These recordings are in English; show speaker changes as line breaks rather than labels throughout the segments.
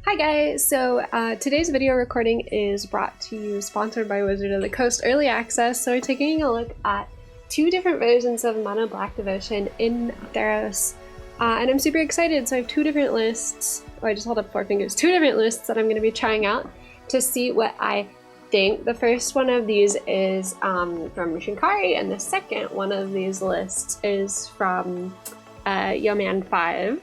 Hi guys! So today's video recording is brought to you, sponsored by Wizard of the Coast Early Access. So we're taking a look at two different versions of Mono Black Devotion in THEROS. And I'm super excited, so I have two different lists. Oh, I just held up 4 fingers. 2 different lists that I'm going to be trying out to see what I think. The first one of these is from Shinkari, and the second one of these lists is from Yeoman 5.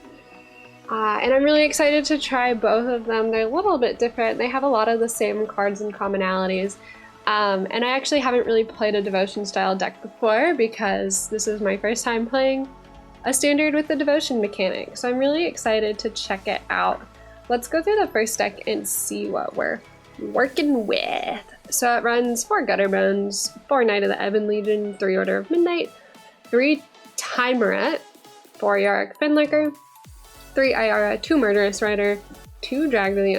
And I'm really excited to try both of them. They're a little bit different. They have a lot of the same cards and commonalities. And I actually haven't really played a Devotion style deck before because this is my first time playing a standard with the Devotion mechanic. So I'm really excited to check it out. Let's go through the first deck and see what we're working with. So it runs 4 Gutterbones, 4 Knight of the Ebon Legion, 3 Order of Midnight, 3 Timuret, 4 Yarick Finlurker, 3 Ayara, 2 Murderous Rider, 2 Drag to the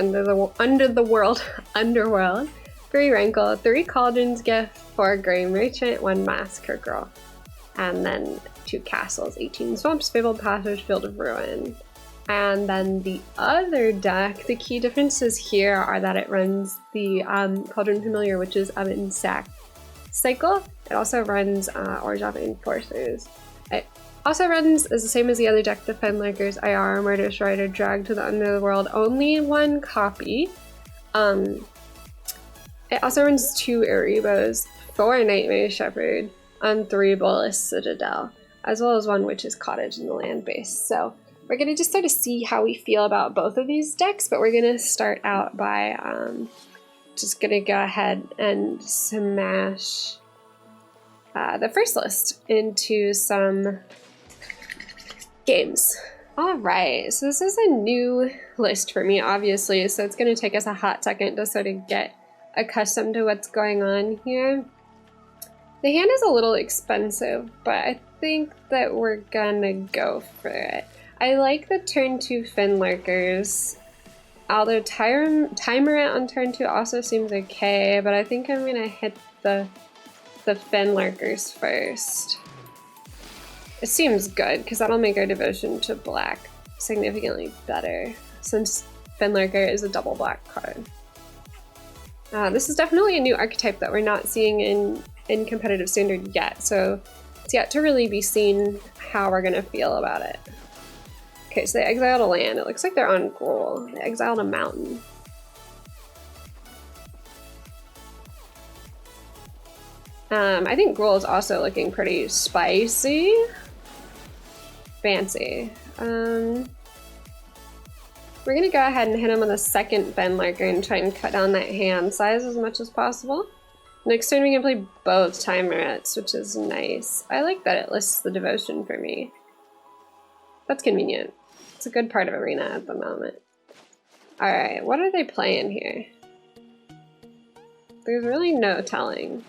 Underworld, 3 Rankle, 3 Cauldron's Gift, 4 Grey Merchant, 1 Massacre Girl, and then 2 Castles, 18 Swamps, Fabled Passage, Field of Ruin. And then the other deck, the key differences here are that it runs the Cauldron Familiar Witches Abzan Sacrifice cycle. It also runs Orjava Enforcers. It also runs is the same as the other deck, the Fenlurkers, IR, Murderous Rider, Drag to the Underworld, only 1 copy. It also runs 2 Erebos, 4 Nightmare Shepherd, and 3 Bolus Citadel, as well as 1 Witch's Cottage in the land base. So we're going to just sort of see how we feel about both of these decks, but we're going to start out by just going to go ahead and smash the first list into some games. Alright, so this is a new list for me, obviously, so it's going to take us a hot second to sort of get accustomed to what's going on here. The hand is a little expensive, but I think that we're gonna go for it. I like the turn 2 Finlurkers, although Timuret on turn 2 also seems okay, but I think I'm gonna hit the Finlurkers first. It seems good, because that'll make our devotion to black significantly better, since Finlurker is a double black card. This is definitely a new archetype that we're not seeing in competitive standard yet, so it's yet to really be seen how we're going to feel about it. Okay, so they exiled a land. It looks like they're on Gruul. They exiled a mountain. I think Gruul is also looking pretty spicy. Fancy. We're gonna go ahead and hit him with a second Fenlurker and try and cut down that hand size as much as possible. Next turn we can play both Timurets, which is nice. I like that it lists the devotion for me. That's convenient. It's a good part of Arena at the moment. Alright, what are they playing here? There's really no telling.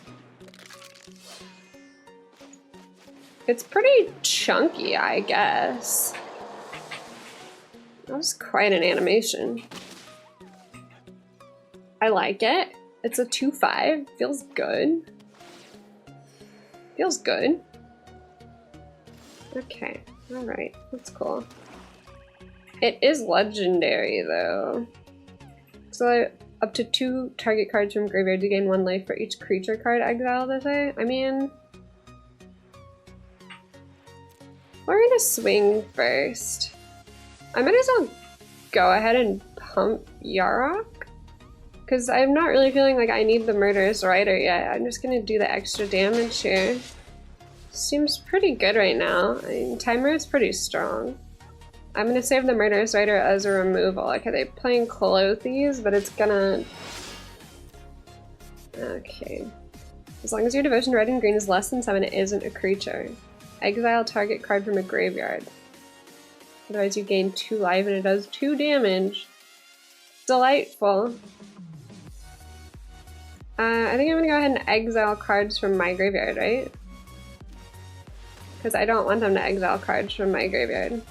It's pretty chunky, I guess. That was quite an animation. I like it. It's a 2/5. Feels good. Feels good. Okay. Alright. That's cool. It is legendary, though. So up to 2 target cards from graveyard to gain 1 life for each creature card exiled this way. I mean, we're gonna swing first. I might as well go ahead and pump Yarok, because I'm not really feeling like I need the Murderous Rider yet. I'm just gonna do the extra damage here. Seems pretty good right now. I mean, Timer is pretty strong. I'm gonna save the Murderous Rider as a removal. Okay, they're playing Clothes, but it's gonna... Okay. As long as your devotion red and green is less than 7, it isn't a creature. Exile target card from a graveyard. Otherwise you gain 2 life and it does 2 damage. Delightful. I think I'm gonna go ahead and exile cards from my graveyard, right? Because I don't want them to exile cards from my graveyard.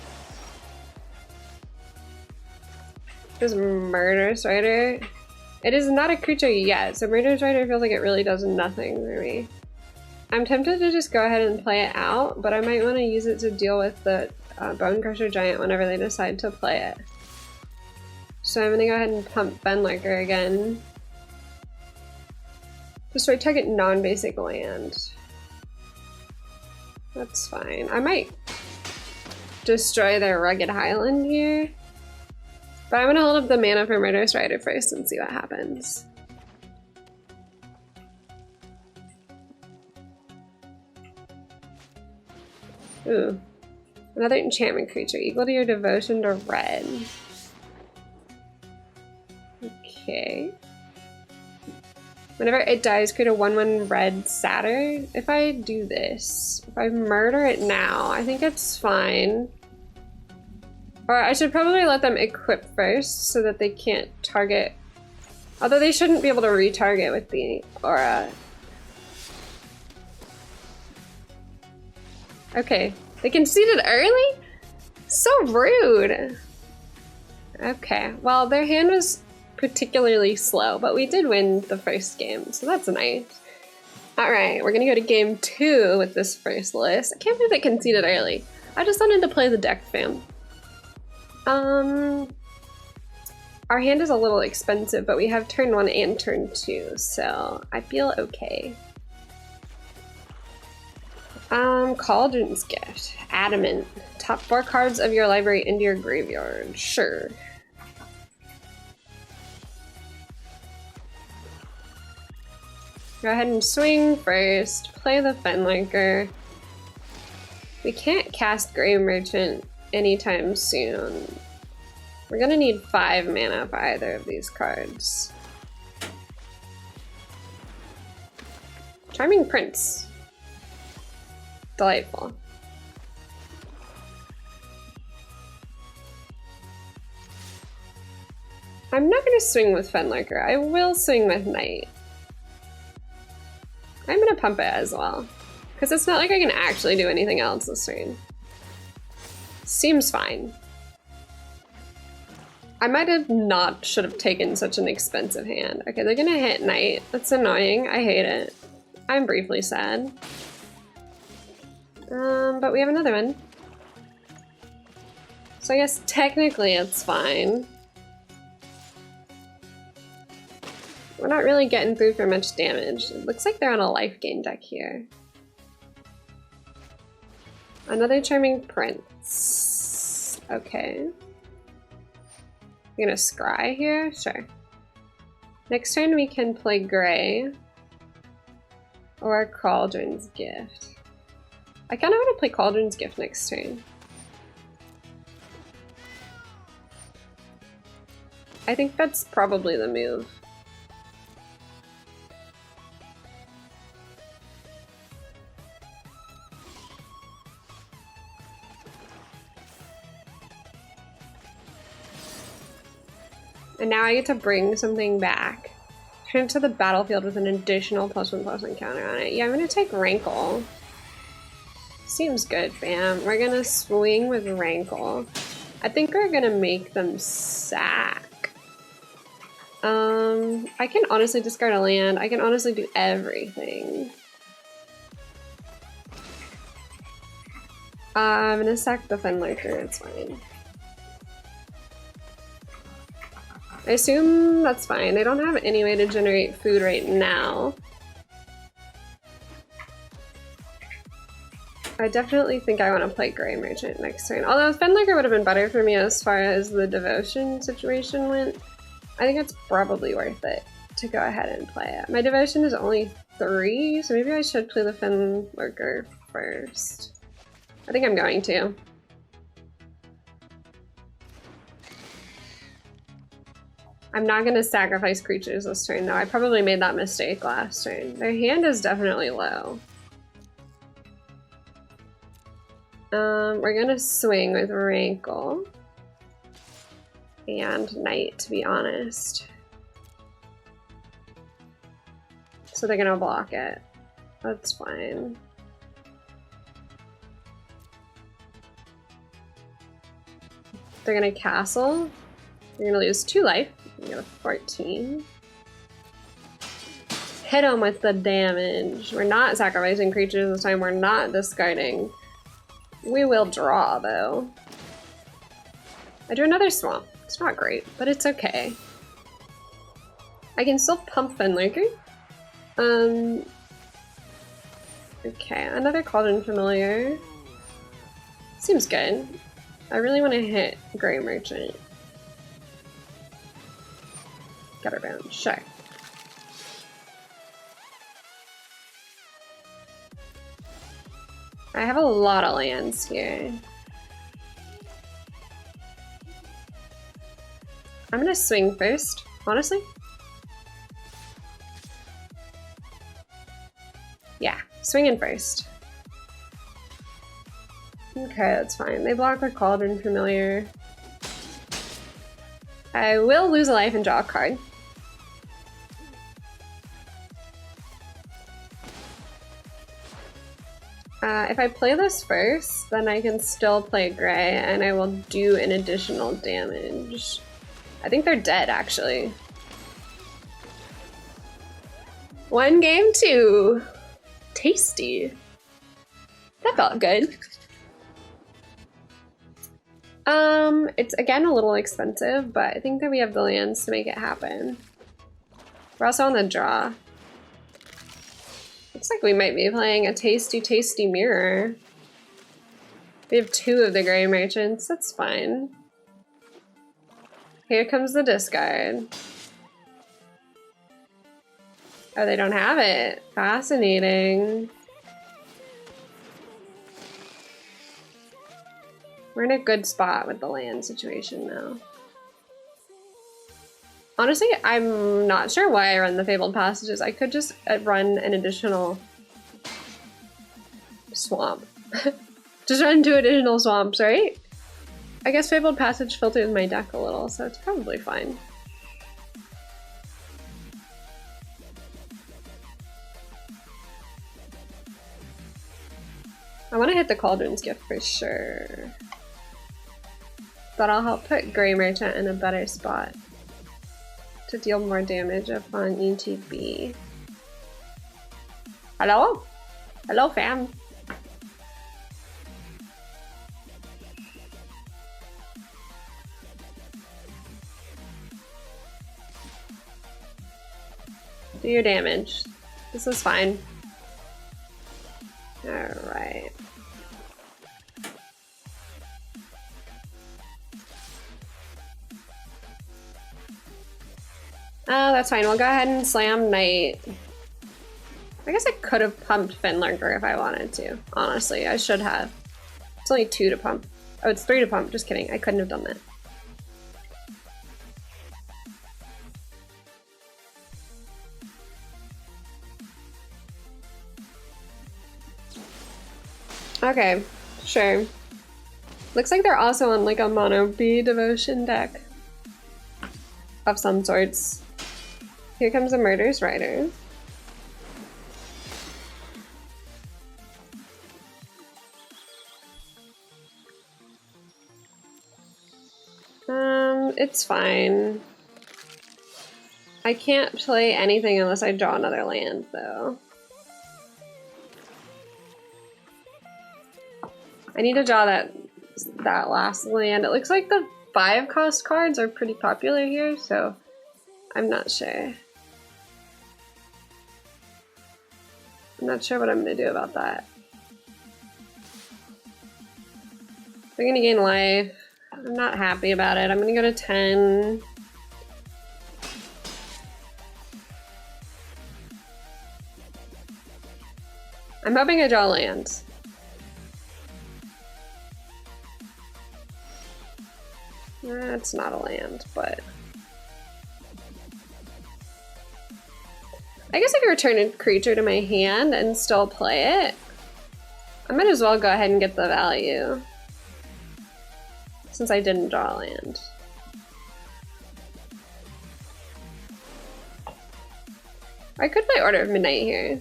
This Murderous Rider. It is not a creature yet, so Murderous Rider feels like it really does nothing for me. I'm tempted to just go ahead and play it out, but I might want to use it to deal with the Bone Crusher Giant whenever they decide to play it. So I'm gonna go ahead and pump Fenlurker again. Destroy target non-basic land. That's fine. I might destroy their Rugged Highland here. But I'm gonna hold up the mana for Murderous Rider first and see what happens. Ooh. Another enchantment creature, equal to your devotion to red. Okay. Whenever it dies, create a 1/1 red Satyr. If I do this, if I murder it now, I think it's fine. Or I should probably let them equip first so that they can't target. Although they shouldn't be able to retarget with the aura. Okay, they conceded early? So rude. Okay, well their hand was particularly slow, but we did win the first game, so that's nice. Alright, we're gonna go to game 2 with this first list. I can't believe they conceded early. I just wanted to play the deck, fam. Our hand is a little expensive, but we have turn 1 and turn 2, so I feel okay. Cauldron's Gift. Adamant. Top 4 cards of your library into your graveyard. Sure. Go ahead and swing first. Play the Fenlurker. We can't cast Grave Merchant anytime soon. We're gonna need 5 mana for either of these cards. Charming Prince. Delightful. I'm not gonna swing with Fenlurker. I will swing with Knight. I'm gonna pump it as well, because it's not like I can actually do anything else this turn. Seems fine. I might have should have taken such an expensive hand. Okay, they're gonna hit Knight. That's annoying. I hate it. I'm briefly sad. But we have another one. So I guess technically it's fine. We're not really getting through for much damage. It looks like they're on a life gain deck here. Another Charming Prince. Okay. You're gonna scry here? Sure. Next turn we can play Gray. Or Cauldron's Gift. I kinda wanna play Cauldron's Gift next turn. I think that's probably the move. And now I get to bring something back. Turn it to the battlefield with an additional +1/+1 counter on it. Yeah, I'm gonna take Rankle. Seems good, fam. We're gonna swing with Rankle. I think we're gonna make them sack. I can honestly discard a land. I can honestly do everything. I'm gonna sack the Fenlurker, it's fine. I assume that's fine. They don't have any way to generate food right now. I definitely think I want to play Grey Merchant next turn. Although Fenlurker would have been better for me as far as the devotion situation went, I think it's probably worth it to go ahead and play it. My devotion is only 3, so maybe I should play the Fenlurker first. I think I'm going to. I'm not going to sacrifice creatures this turn, though. I probably made that mistake last turn. Their hand is definitely low. We're going to swing with Rankle and Knight, to be honest. So they're going to block it. That's fine. They're going to castle. You're going to lose 2 life. You got a 14. Hit him with the damage. We're not sacrificing creatures this time. We're not discarding. We will draw, though. I drew another swamp. It's not great, but it's okay. I can still pump Fenlurker. Okay, another Cauldron Familiar. Seems good. I really want to hit Grey Merchant. Gutter Bound, sure. I have a lot of lands here. I'm gonna swing first, honestly. Yeah, swinging first. Okay, that's fine. They block with Cauldron Familiar. I will lose a life and draw a card. If I play this first, then I can still play Gray, and I will do an additional damage. I think they're dead, actually. 1 game 2. Tasty. That felt good. It's again a little expensive, but I think that we have the lands to make it happen. We're also on the draw. Looks like we might be playing a tasty, tasty mirror. We have 2 of the Gray Merchants, that's fine. Here comes the discard. Oh, they don't have it. Fascinating. We're in a good spot with the land situation now. Honestly, I'm not sure why I run the Fabled Passages. I could just run an additional swamp. Just run 2 additional swamps, right? I guess Fabled Passage filters my deck a little, so it's probably fine. I want to hit the Cauldron's Gift for sure. But I'll help put Grey Merchant in a better spot to deal more damage upon ETB. Hello? Hello, fam. Do your damage. This is fine. Alright. Oh, that's fine. We'll go ahead and slam Knight. I guess I could have pumped Fenlurker if I wanted to. Honestly, I should have. It's only 2 to pump. Oh, it's 3 to pump. Just kidding. I couldn't have done that. Okay, sure. Looks like they're also on like a mono B devotion deck of some sorts. Here comes a Murderous Rider. It's fine. I can't play anything unless I draw another land, though. I need to draw that last land. It looks like the 5-cost cards are pretty popular here, so I'm not sure. I'm not sure what I'm gonna do about that. They're gonna gain life. I'm not happy about it. I'm gonna go to 10. I'm hoping I draw land. That's not a land, but I guess I could return a creature to my hand and still play it. I might as well go ahead and get the value since I didn't draw a land. I could play Order of Midnight here.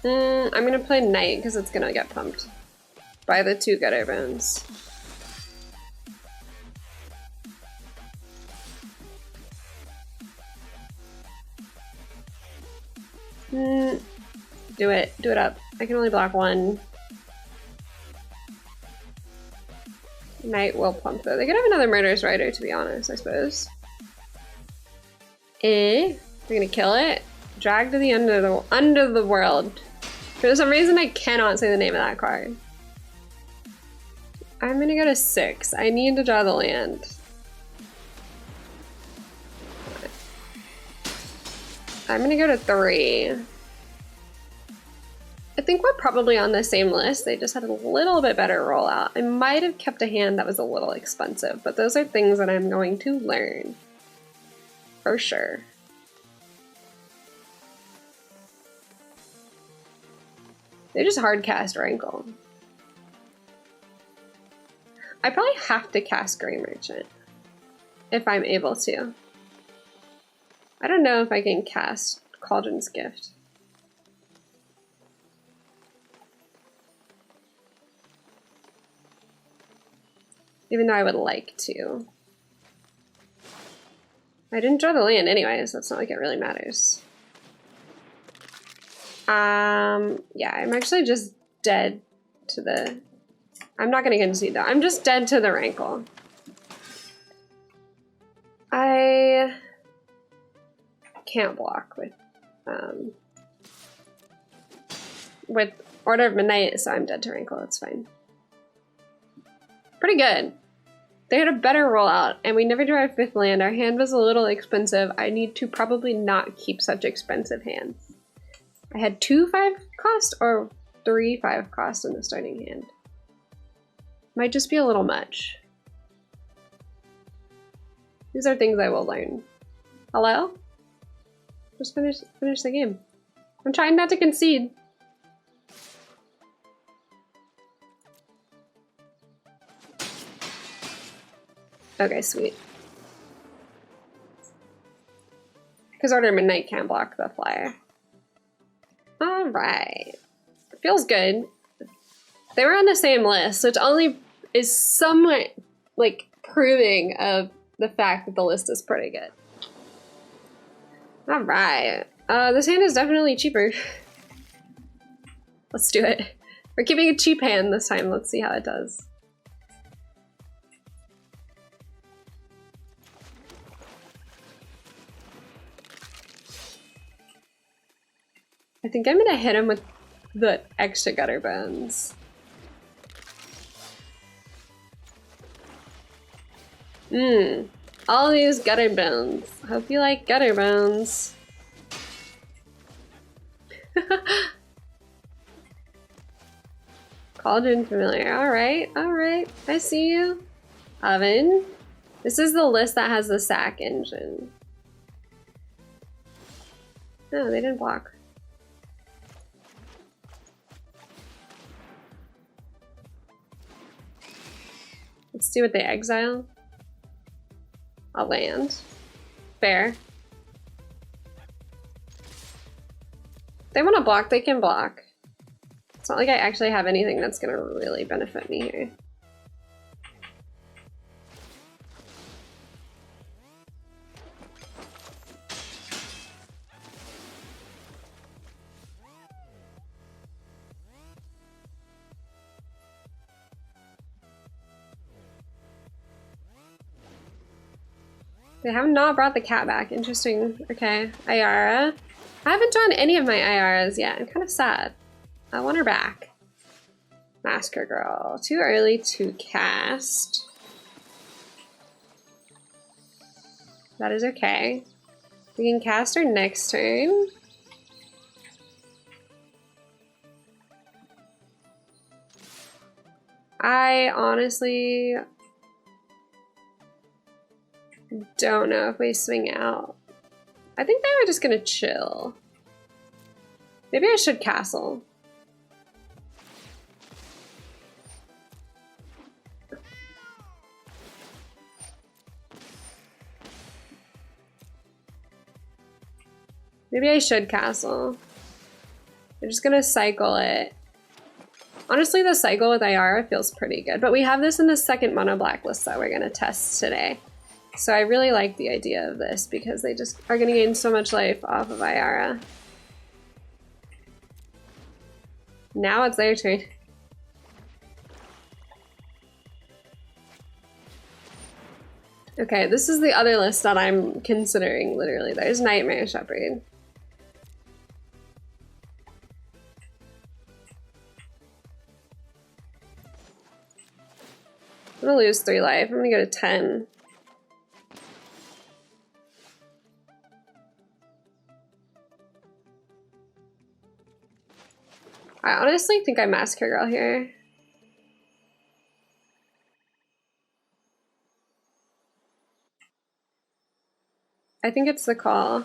I'm gonna play Knight because it's gonna get pumped by the 2 Gutter Bones. Do it. Do it up. I can only block 1. I'm Knight will plump though. They could have another Murderous Rider, to be honest, I suppose. They're gonna kill it. Drag to the under the world. For some reason I cannot say the name of that card. I'm gonna go to 6. I need to draw the land. I'm gonna go to 3. I think we're probably on the same list. They just had a little bit better rollout. I might have kept a hand that was a little expensive, but those are things that I'm going to learn. For sure. They just hard cast Rankle. I probably have to cast Grey Merchant if I'm able to. I don't know if I can cast Cauldron's Gift. Even though I would like to. I didn't draw the land anyways, so it's not like it really matters. Yeah, I'm actually just dead to the... I'm not gonna concede though. I'm just dead to the Rankle. I can't block with Order of Midnight, so I'm dead to Rankle. That's fine. Pretty good. They had a better rollout, and we never drew our 5th land. Our hand was a little expensive. I need to probably not keep such expensive hands. I had 2 5 cost or 3 5 cost in the starting hand. Might just be a little much. These are things I will learn. Hello? Just finish the game. I'm trying not to concede. Okay, sweet. Because Order of Midnight can't block the flyer. Alright. Feels good. They were on the same list, so it only is somewhat, like, proving of the fact that the list is pretty good. Alright. This hand is definitely cheaper. Let's do it. We're keeping a cheap hand this time. Let's see how it does. I think I'm gonna hit him with the extra gutter bones. All these gutter bones. Hope you like gutter bones. Cauldron familiar. Alright, alright. I see you. Oven. This is the list that has the sack engine. No, they didn't block. Let's see what they exile. A land. Fair. They want to block, they can block. It's not like I actually have anything that's gonna really benefit me here. They have not brought the cat back. Interesting. Okay. Ayara. I haven't drawn any of my Ayaras yet. I'm kind of sad. I want her back. Masker Girl. Too early to cast. That is okay. We can cast her next turn. I honestly don't know if we swing out. I think they were just gonna chill. Maybe I should castle. Maybe I should castle. I'm just gonna cycle it. Honestly, the cycle with Ayara feels pretty good, but we have this in the second mono black list that we're gonna test today. So I really like the idea of this because they just are gonna gain so much life off of Ayara. Now it's their turn. Okay, this is the other list that I'm considering, literally. There's Nightmare Shepherd. I'm gonna lose 3 life. I'm gonna go to 10. I honestly think I Massacre Girl here. I think it's the call.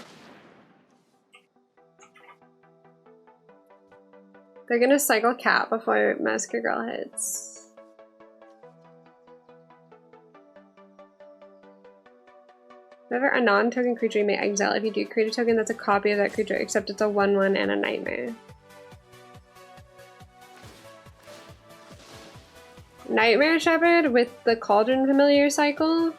They're gonna cycle Cat before Massacre Girl hits. Whenever a non-token creature you may exile, if you do create a token that's a copy of that creature, except it's a 1/1 and a nightmare. Nightmare Shepherd with the Cauldron Familiar cycle?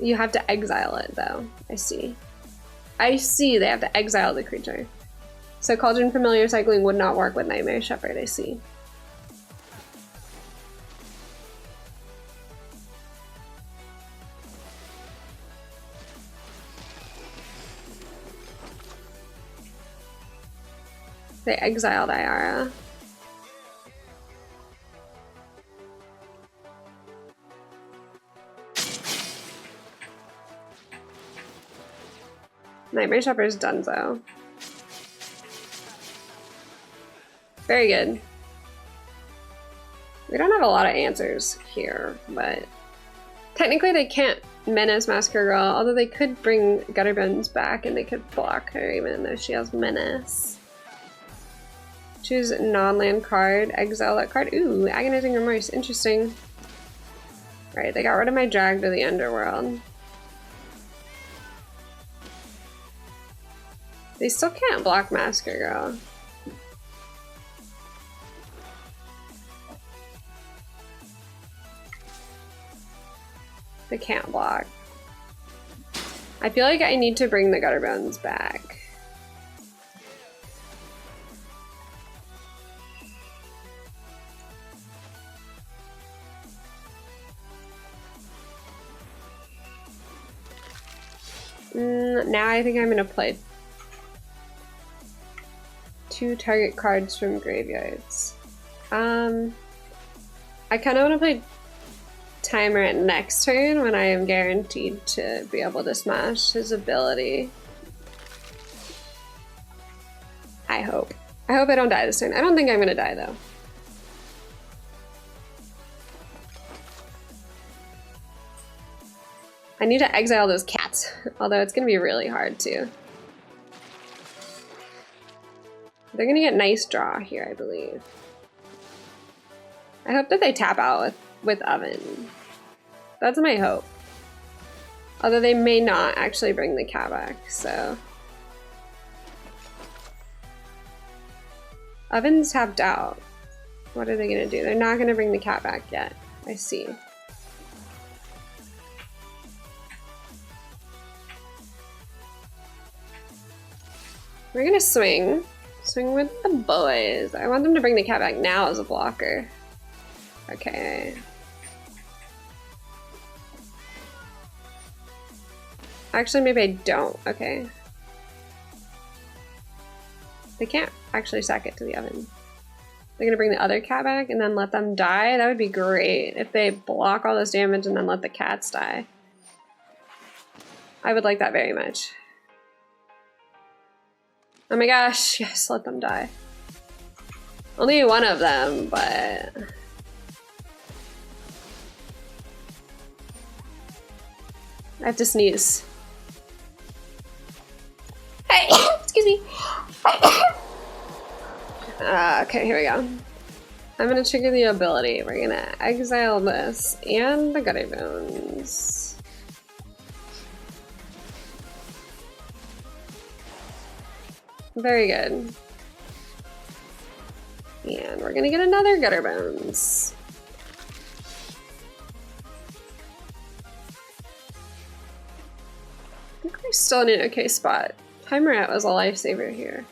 You have to exile it though, I see. I see, they have to exile the creature. So Cauldron Familiar cycling would not work with Nightmare Shepherd, I see. They exiled Iara. Nightmare Shepherd's donezo. Very good. We don't have a lot of answers here, but technically they can't menace Massacre Girl, although they could bring Gutterbones back and they could block her even though she has menace. Choose non-land card, exile that card. Ooh, Agonizing Remorse, interesting. Right, they got rid of my drag to the Underworld. They still can't block Massacre Girl. They can't block. I feel like I need to bring the Gutterbones back. Now I think I'm gonna play 2 target cards from graveyards. I kind of want to play Timer next turn when I am guaranteed to be able to smash his ability. I hope. I hope I don't die this turn. I don't think I'm gonna die though. I need to exile those cats, although it's gonna be really hard too. They're gonna get nice draw here, I believe. I hope that they tap out with Oven. That's my hope. Although they may not actually bring the cat back, so. Oven's tapped out. What are they gonna do? They're not gonna bring the cat back yet. I see. We're gonna swing. Swing with the boys. I want them to bring the cat back now as a blocker. Okay. Actually, maybe I don't. Okay. They can't actually sack it to the Oven. They're gonna bring the other cat back and then let them die? That would be great if they block all this damage and then let the cats die. I would like that very much. Oh my gosh, yes, let them die. Only one of them, but... I have to sneeze. Hey, excuse me. Okay, here we go. I'm gonna trigger the ability. We're gonna exile this and the Gutterbones. Very good. And we're gonna get another Gutterbones. I think we're still in an okay spot. Timer was a lifesaver here.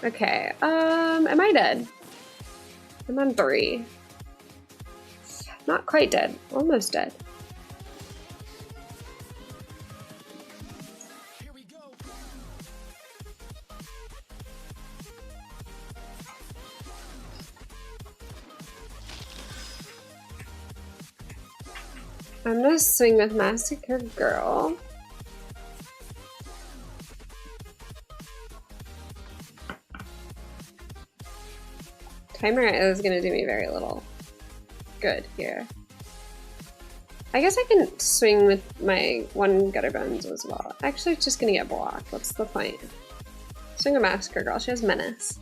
Okay, am I dead? I'm on 3. Not quite dead, almost dead. I'm gonna swing with Massacre Girl. Timer is gonna do me very little good here. I guess I can swing with my 1 Gutter Bones as well. Actually, it's just gonna get blocked. What's the point? Swing a Massacre Girl. She has Menace.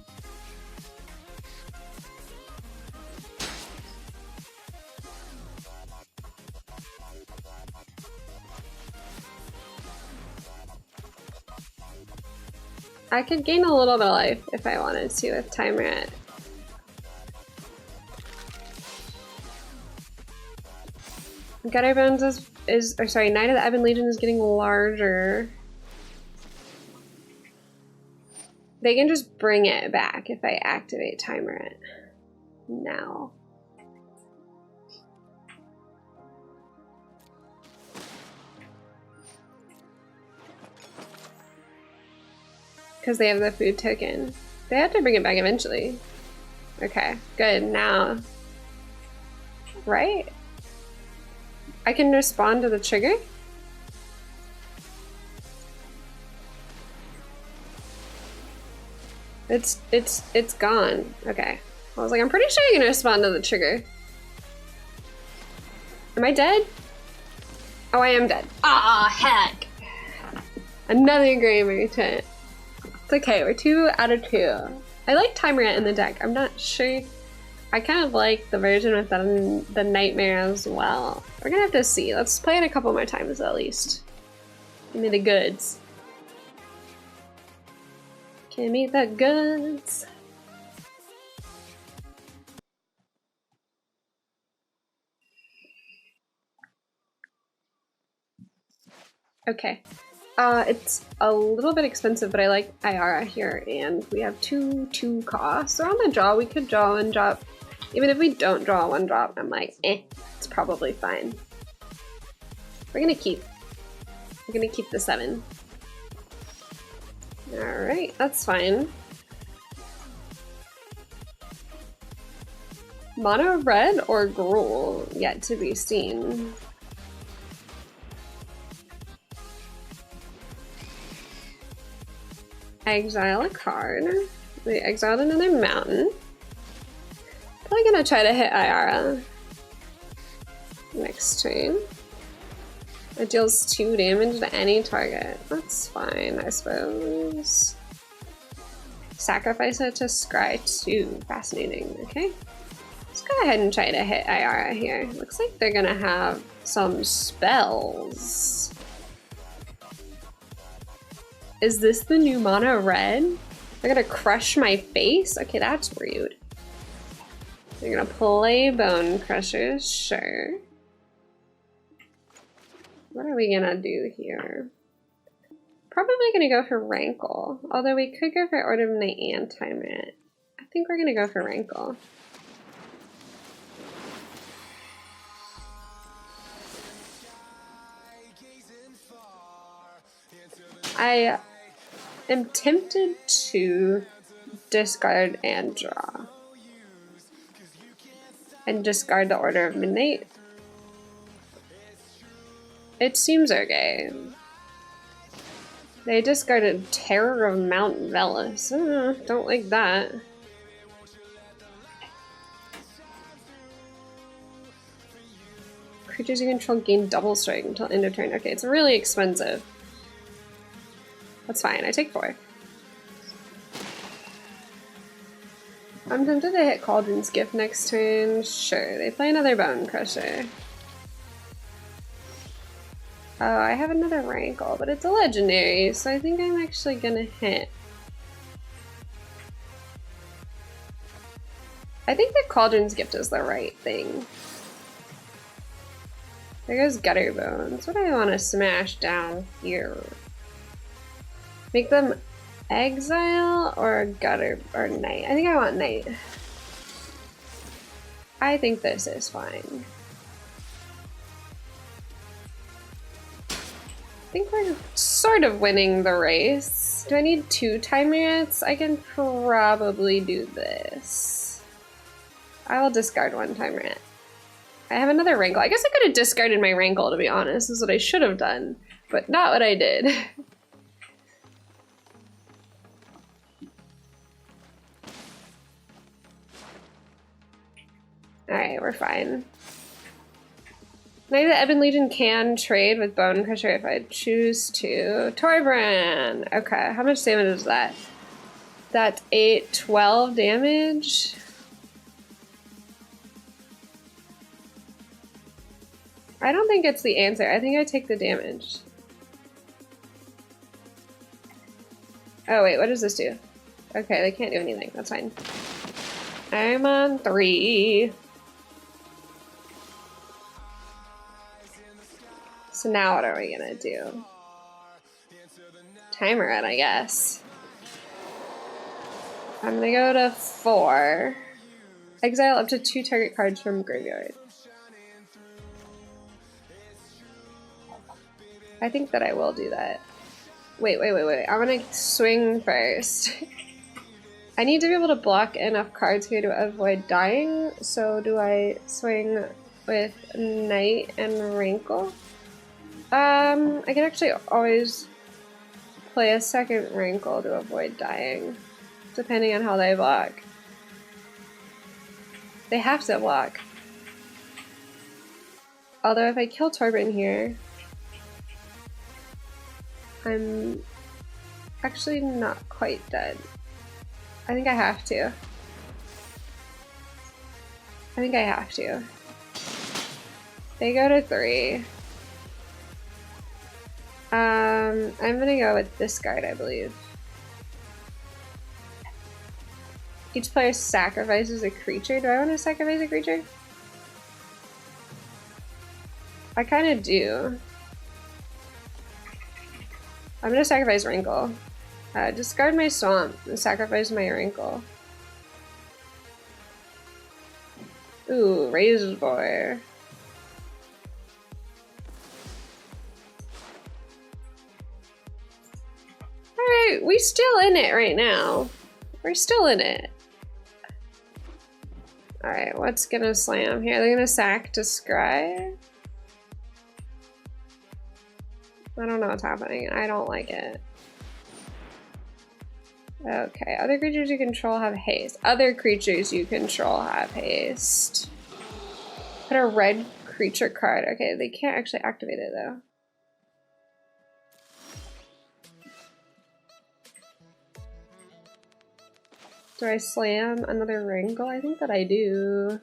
I could gain a little bit of life if I wanted to with Timer It. Gutter Bones or sorry, Knight of the Ebon Legion is getting larger. They can just bring it back if I activate Timer It now. Because they have the food token. They have to bring it back eventually. Okay, good, now. Right? I can respond to the trigger? It's gone. Okay. I was like, I'm pretty sure you can respond to the trigger. Am I dead? Oh, I am dead. Ah, heck. Another Gray Merchant. It's okay, we're 2 out of 2. I like Timer It in the deck. I'm not sure. I kind of like the version with the Nightmare as well. We're gonna have to see. Let's play it a couple more times at least. Give me the goods. Give me the goods. Okay. It's a little bit expensive, but I like Iara here, and we have 2 costs. So on the draw, we could draw 1 drop. Even if we don't draw 1 drop, I'm like, it's probably fine. We're gonna keep the 7. Alright, that's fine. Mono red or Gruul, yet to be seen. Exile a card. We exiled another mountain. Probably gonna try to hit Iara next turn. It deals 2 damage to any target. That's fine, I suppose. Sacrifice it to scry 2. Fascinating. Okay. Let's go ahead and try to hit Iara here. Looks like they're gonna have some spells. Is this the new mono red? They're gonna crush my face? Okay, that's rude. They're gonna play Bone Crushers, sure. What are we gonna do here? Probably gonna go for Rankle, although we could go for Order of Night and Timer It. I think we're gonna go for Rankle. I am tempted to discard and draw. And discard the Order of Midnight. It seems okay. They discarded Terror of Mount Velis. Don't like that. Creatures you control gain double strike until end of turn. Okay, it's really expensive. That's fine, I take 4. I'm tempted to hit Cauldron's Gift next turn. Sure, they play another Bone Crusher. Oh, I have another Rankle, but it's a legendary, so I think I'm actually gonna hit. I think that Cauldron's Gift is the right thing. There goes Gutter Bones. What do I want to smash down here? Make them Exile or Gutter or Night? I think I want Night. I think this is fine. I think we're sort of winning the race. Do I need 2 time units? I can probably do this. I will discard 1 time unit. I have another Rankle. I guess I could have discarded my Rankle, to be honest. This is what I should have done, but not what I did. Alright, we're fine. Maybe the Ebon Legion can trade with Bone Crusher if I choose to. Torbran! Okay, how much damage is that? That's 8, 12 damage? I don't think it's the answer. I think I take the damage. Oh wait, what does this do? Okay, they can't do anything. That's fine. I'm on 3. So now what are we gonna do? Timer it, I guess. I'm gonna go to 4. Exile up to 2 target cards from graveyard. I think that I will do that. Wait. I'm gonna swing first. I need to be able to block enough cards here to avoid dying. So do I swing with Knight and Rankle? I can actually always play a second Rankle to avoid dying, depending on how they block. They have to block. Although if I kill Torbran here, I'm actually not quite dead. I think I have to. They go to 3. I'm gonna go with discard, I believe. Each player sacrifices a creature. Do I want to sacrifice a creature? I kind of do. I'm gonna sacrifice Rankle. Discard my Swamp and sacrifice my Rankle. Ooh, Razor. Alright, we still in it right now. We're still in it. Alright, what's gonna slam here? They're gonna sack to Scry? I don't know what's happening. I don't like it. Okay, other creatures you control have haste. Other creatures you control have haste. Put a red creature card. Okay, they can't actually activate it though. Do I slam another Rankle? I think that I do.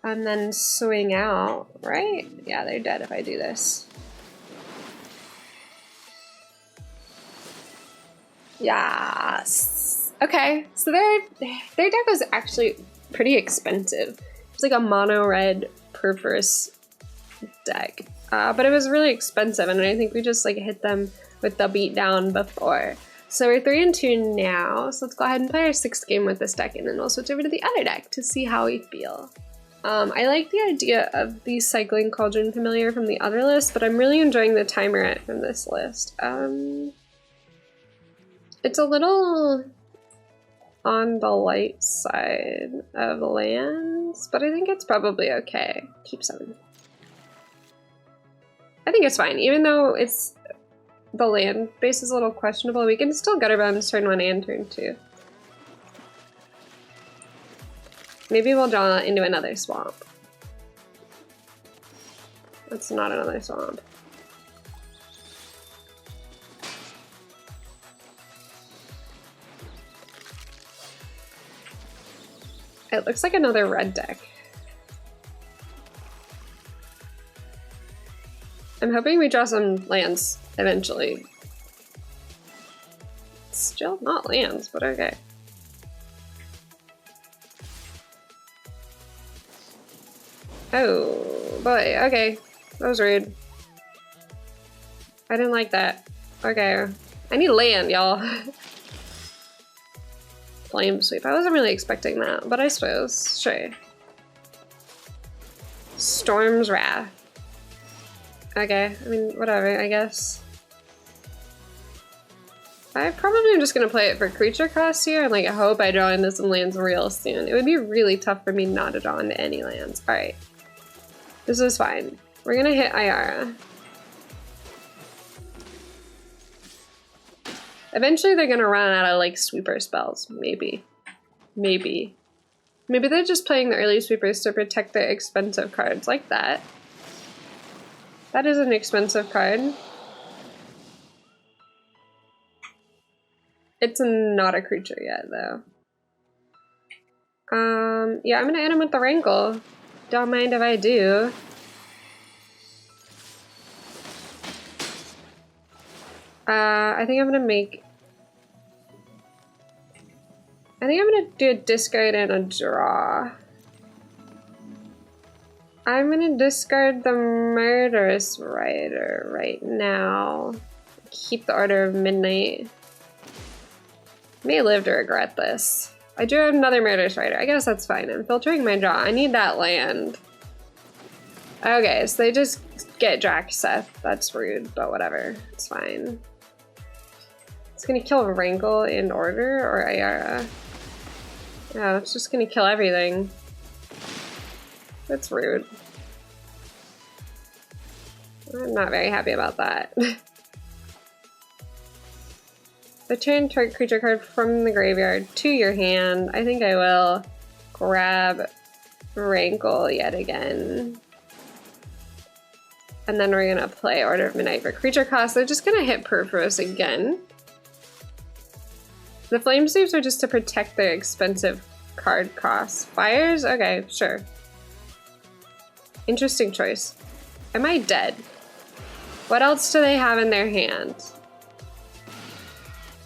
And then swing out, right? Yeah, they're dead if I do this. Yes. Okay, so their deck was actually pretty expensive. It's like a mono red Purpose deck, but it was really expensive, and I think we just like hit them with the beatdown before. So we're 3-2 now. So let's go ahead and play our 6th game with this deck, and then we'll switch over to the other deck to see how we feel. I like the idea of the Cycling Cauldron Familiar from the other list, but I'm really enjoying the Timer from this list. It's a little on the light side of lands, but I think it's probably okay. Keep 7. I think it's fine, even though it's the land base is a little questionable. We can still Gutter Bounce turn 1 and turn 2. Maybe we'll draw into another swamp. That's not another swamp. It looks like another red deck. I'm hoping we draw some lands eventually. Still not lands, but okay. Oh boy, okay. That was rude. I didn't like that. Okay. I need land, y'all. Flame Sweep. I wasn't really expecting that, but I suppose, sure. Storm's Wrath. Okay, I mean, whatever, I guess. I probably am just gonna play it for creature cost here and like I hope I draw into some lands real soon. It would be really tough for me not to draw into any lands. Alright. This is fine. We're gonna hit Ayara. Eventually they're gonna run out of like sweeper spells. Maybe. Maybe. Maybe they're just playing the early sweepers to protect their expensive cards like that. That is an expensive card. It's not a creature yet, though. Yeah, I'm gonna hit him with the Rankle. Don't mind if I do. I think I'm gonna do a discard and a draw. I'm gonna discard the Murderous Rider right now. Keep the Order of Midnight. May live to regret this. I do have another Murderous Rider. I guess that's fine. I'm filtering my draw. I need that land. Okay, so they just get Draxeth. That's rude, but whatever. It's fine. It's gonna kill Rankle in order or Ayara. Yeah, it's just gonna kill everything. That's rude. I'm not very happy about that. Return target creature card from the graveyard to your hand. I think I will grab Rankle yet again. And then we're gonna play Order of Midnight for creature cost. They're just gonna hit Purpose again. The Flame Sweeps are just to protect their expensive card costs. Fires? Okay, sure. Interesting choice. Am I dead? What else do they have in their hand?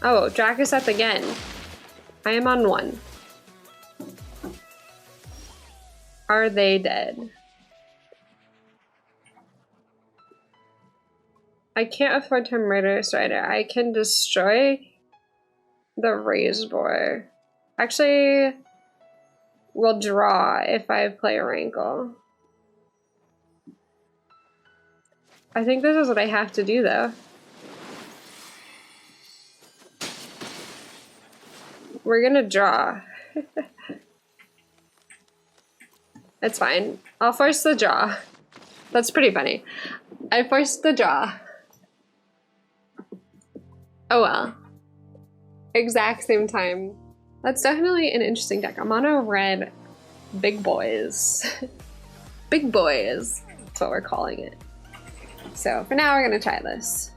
Oh, Drakuseth again. I am on 1. Are they dead? I can't afford to murder Strider. I can destroy the Raise Boar. Actually, we'll draw if I play Rankle. I think this is what I have to do though. We're gonna draw. It's fine. I'll force the draw. That's pretty funny. I forced the draw. Oh well. Exact same time. That's definitely an interesting deck. I'm on a red big boys. Big boys. That's what we're calling it. So for now, we're gonna try this.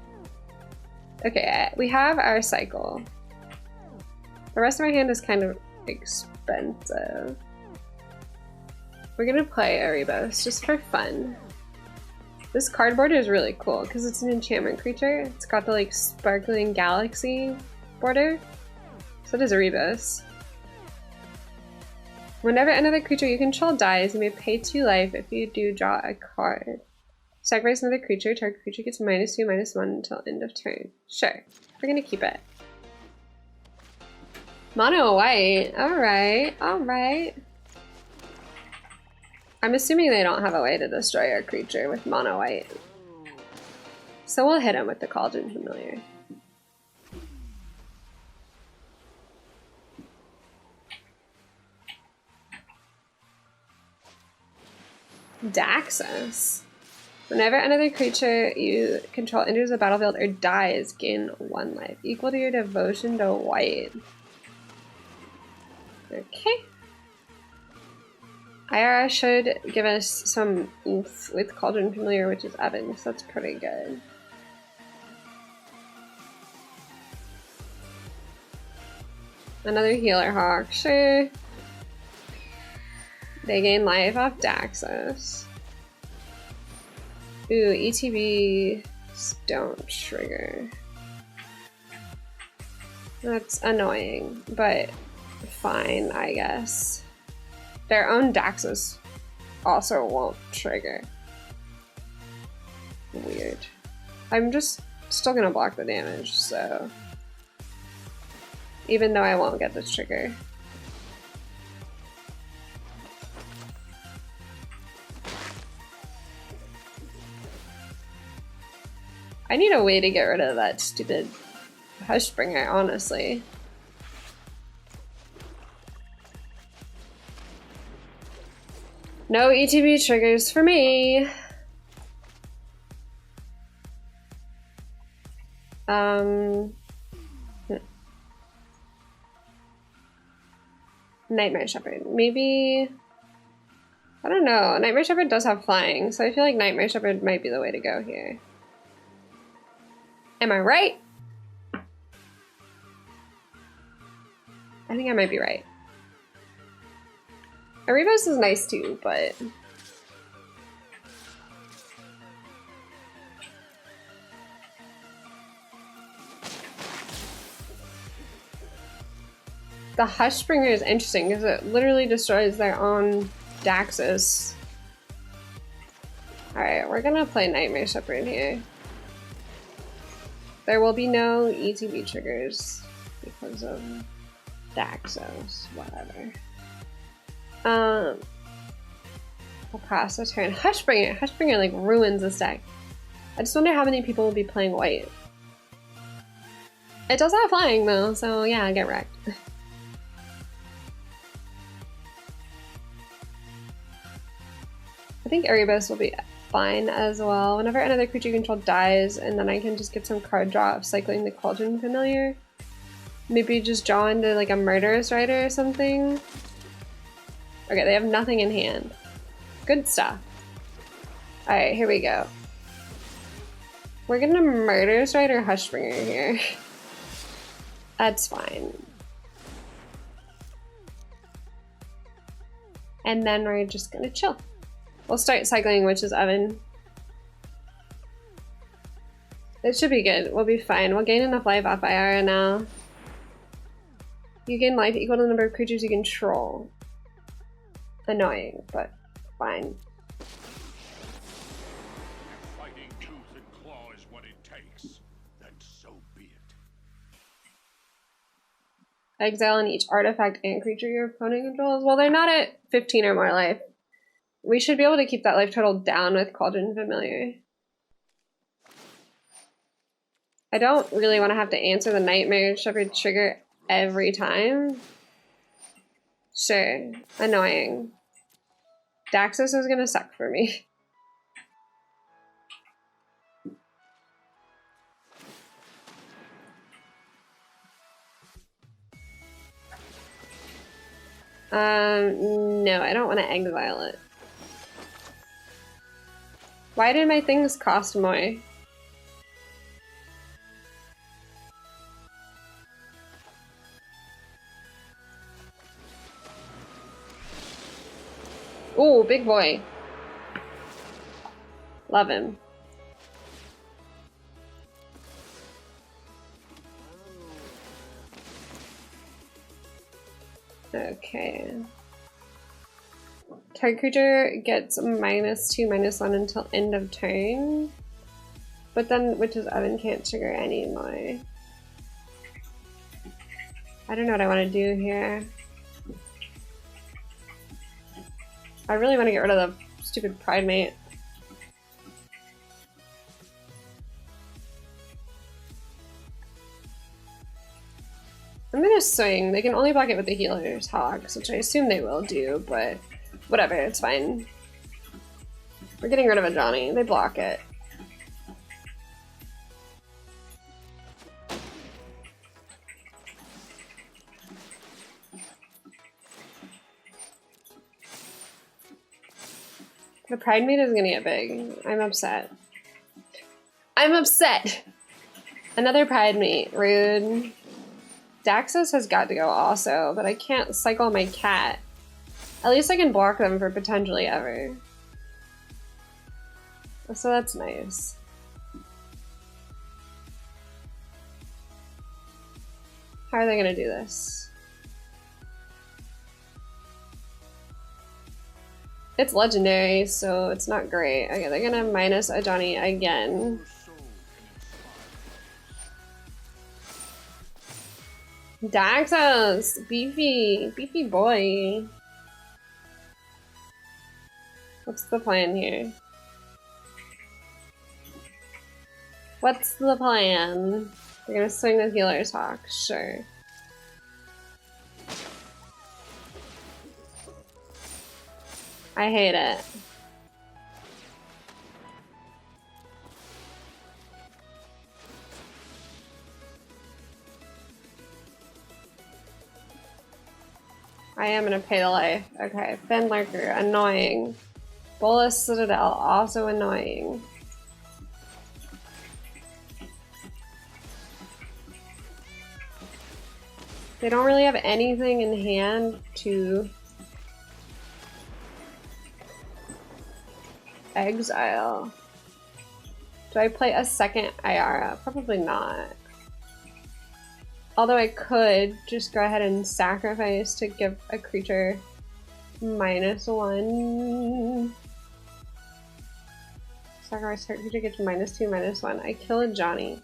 Okay, we have our cycle. The rest of my hand is kind of expensive. We're gonna play Erebos just for fun. This cardboard is really cool because it's an enchantment creature. It's got the like sparkling galaxy border. So it is Erebos. Whenever another creature you control dies, you may pay 2 life if you do draw a card. Sacrifice another creature. Target creature gets -2/-1 until end of turn. Sure. We're gonna keep it. Mono white. Alright. Alright. I'm assuming they don't have a way to destroy our creature with mono white. So we'll hit him with the Cauldron Familiar. Daxos. Whenever another creature you control enters the battlefield or dies, gain 1 life, equal to your devotion to white. Okay. Ayara should give us some oomph with Cauldron Familiar, which is Evan, so that's pretty good. Another Healer Hawk, sure. They gain life off Daxos. Ooh, ETBs don't trigger. That's annoying, but fine, I guess. Their own Daxos also won't trigger. Weird. I'm just still gonna block the damage, so. even though I won't get this trigger. I need a way to get rid of that stupid Hushbringer, honestly. No ETB triggers for me. Nightmare Shepherd. Maybe... I don't know. Nightmare Shepherd does have flying, so I feel like Nightmare Shepherd might be the way to go here. Am I right? I think I might be right. Erebos is nice too, but... The Hushbringer is interesting because it literally destroys their own Daxus. Alright, we're gonna play Nightmare Shepherd here. There will be no ETB triggers because of Daxos, whatever. I'll pass the turn. Hushbringer! Hushbringer like ruins this deck. I just wonder how many people will be playing white. It does have flying though, so yeah, get wrecked. I think Erebos will be fine as well. Whenever another creature you control dies, and then I can just get some card draw of cycling the Cauldron Familiar. Maybe just draw into like a Murderous Rider or something. Okay, they have nothing in hand. Good stuff. Alright, here we go. We're gonna Murderous Rider Hushbringer here. That's fine. And then we're just gonna chill. We'll start cycling Witch's Oven. It should be good. We'll be fine. We'll gain enough life off Iara now. You gain life equal to the number of creatures you control. Annoying, but fine.
Fighting tooth and claw is what it takes. Then so be it.
Exile on each artifact and creature your opponent controls. Well, they're not at 15 or more life. We should be able to keep that life total down with Cauldron Familiar. I don't really want to have to answer the Nightmare Shepherd trigger every time. Sure, annoying. Daxos is gonna suck for me. No, I don't want to exile it. Why did my things cost more? Ooh, big boy. Love him. Okay. Target creature gets -2/-1 until end of turn. But then Witch's Oven can't trigger anymore. I don't know what I want to do here. I really want to get rid of the stupid Pridemate. I'm gonna swing. They can only block it with the Healer's Hogs, which I assume they will do, but whatever, it's fine. We're getting rid of a Johnny. They block it. The Pridemate is gonna get big. I'm upset. I'm upset! Another Pridemate. Rude. Daxos has got to go also, but I can't cycle my cat. At least I can block them for potentially ever. So that's nice. How are they gonna do this? It's legendary, so it's not great. Okay, they're gonna minus a Johnny again. Daxos! Beefy! Beefy boy! What's the plan here? What's the plan? We're gonna swing the healer's hawk, sure. I hate it. I am gonna pay the life. Okay, Fen Lurker, annoying. Bolus Citadel, also annoying. They don't really have anything in hand to exile. Do I play a second Iara? Probably not. Although I could just go ahead and sacrifice to give a creature -1. Sacrifice target creature gets -2, -1. I kill a Johnny.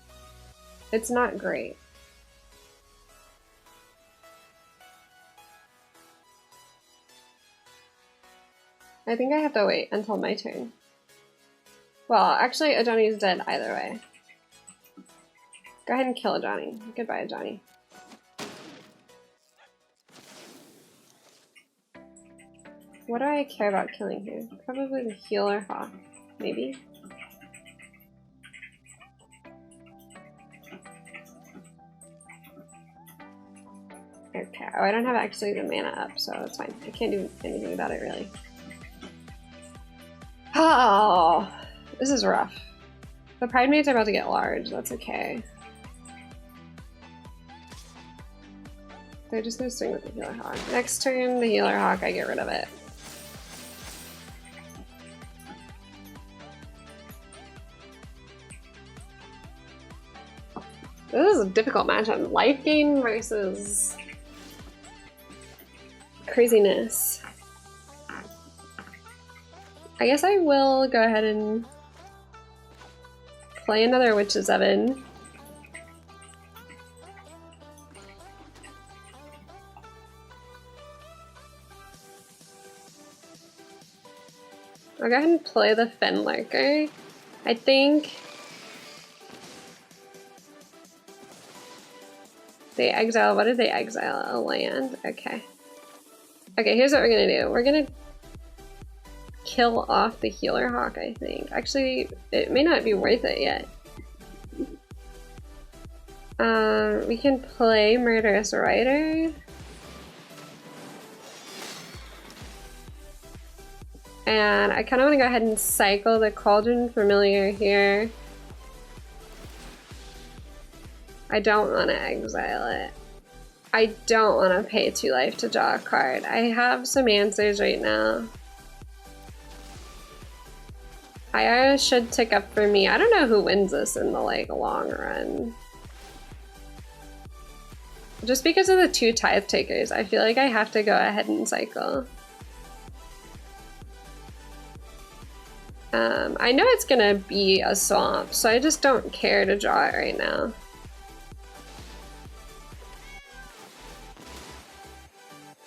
It's not great. I think I have to wait until my turn. Well, actually, a Johnny's dead either way. Go ahead and kill a Johnny. Goodbye, Johnny. What do I care about killing here? Probably the healer hawk, maybe? Okay, oh, I don't have actually the mana up, so it's fine. I can't do anything about it, really. Oh, this is rough. The Pride Maids are about to get large, that's okay. They're just gonna swing with the healer hawk. Next turn, the healer hawk, I get rid of it. This is a difficult matchup. Life gain versus craziness. I guess I will go ahead and play another Witch's Oven. I'll go ahead and play the Fen Lurker. I think they exile. What did they exile? A land? Okay. Okay, here's what we're gonna do. We're gonna kill off the healer hawk, I think. Actually, it may not be worth it yet. We can play Murderous Rider. And I kind of want to go ahead and cycle the Cauldron Familiar here. I don't want to exile it. I don't want to pay 2 life to draw a card. I have some answers right now. Iara should tick up for me. I don't know who wins this in the long run. Just because of the 2 Tithe Takers, I feel like I have to go ahead and cycle. I know it's gonna be a swamp, so I just don't care to draw it right now.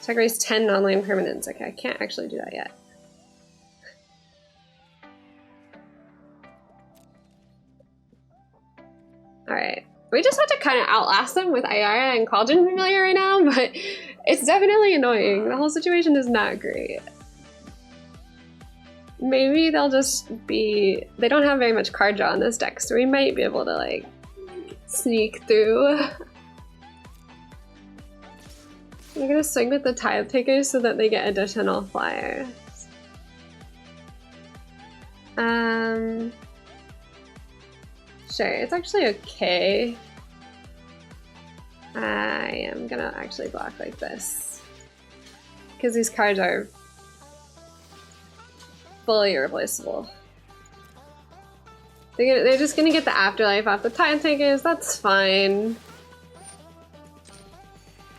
Sacrifice 10 non-land permanents. Okay, I can't actually do that yet. Alright. We just have to kind of outlast them with Iara and Cauldron Familiar right now, but it's definitely annoying. The whole situation is not great. Maybe they'll just be... They don't have very much card draw in this deck, so we might be able to, sneak through. I'm gonna swing with the Tithe Takers so that they get additional flyers. Sure, it's actually okay. I am gonna actually block like this. Because these cards are fully irreplaceable. They're just gonna get the Afterlife off the Tithe Takers, that's fine.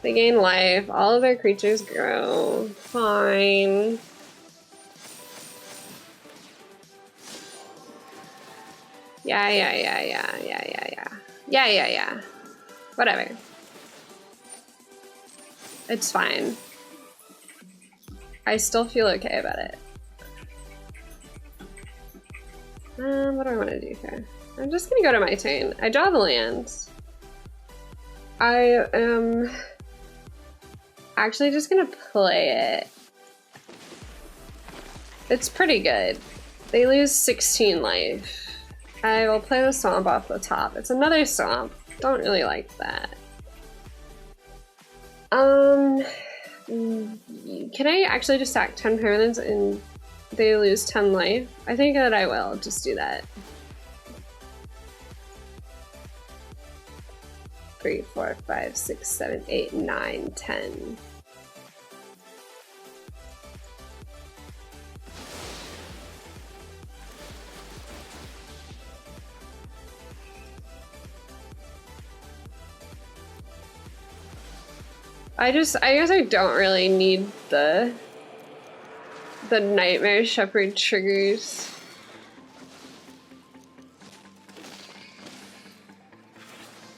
They gain life, all of their creatures grow. Fine. Yeah. Whatever. It's fine. I still feel okay about it. What do I want to do here? I'm just gonna go to my turn. I draw the land. I am actually just gonna play it. It's pretty good. They lose 16 life. I will play the swamp off the top. It's another swamp. Don't really like that. Can I actually just sack 10 permanents and they lose 10 life? I think that I will just do that. 3, 4, 5, 6, 7, 8, 9, 10. I guess I don't really need the Nightmare Shepherd triggers.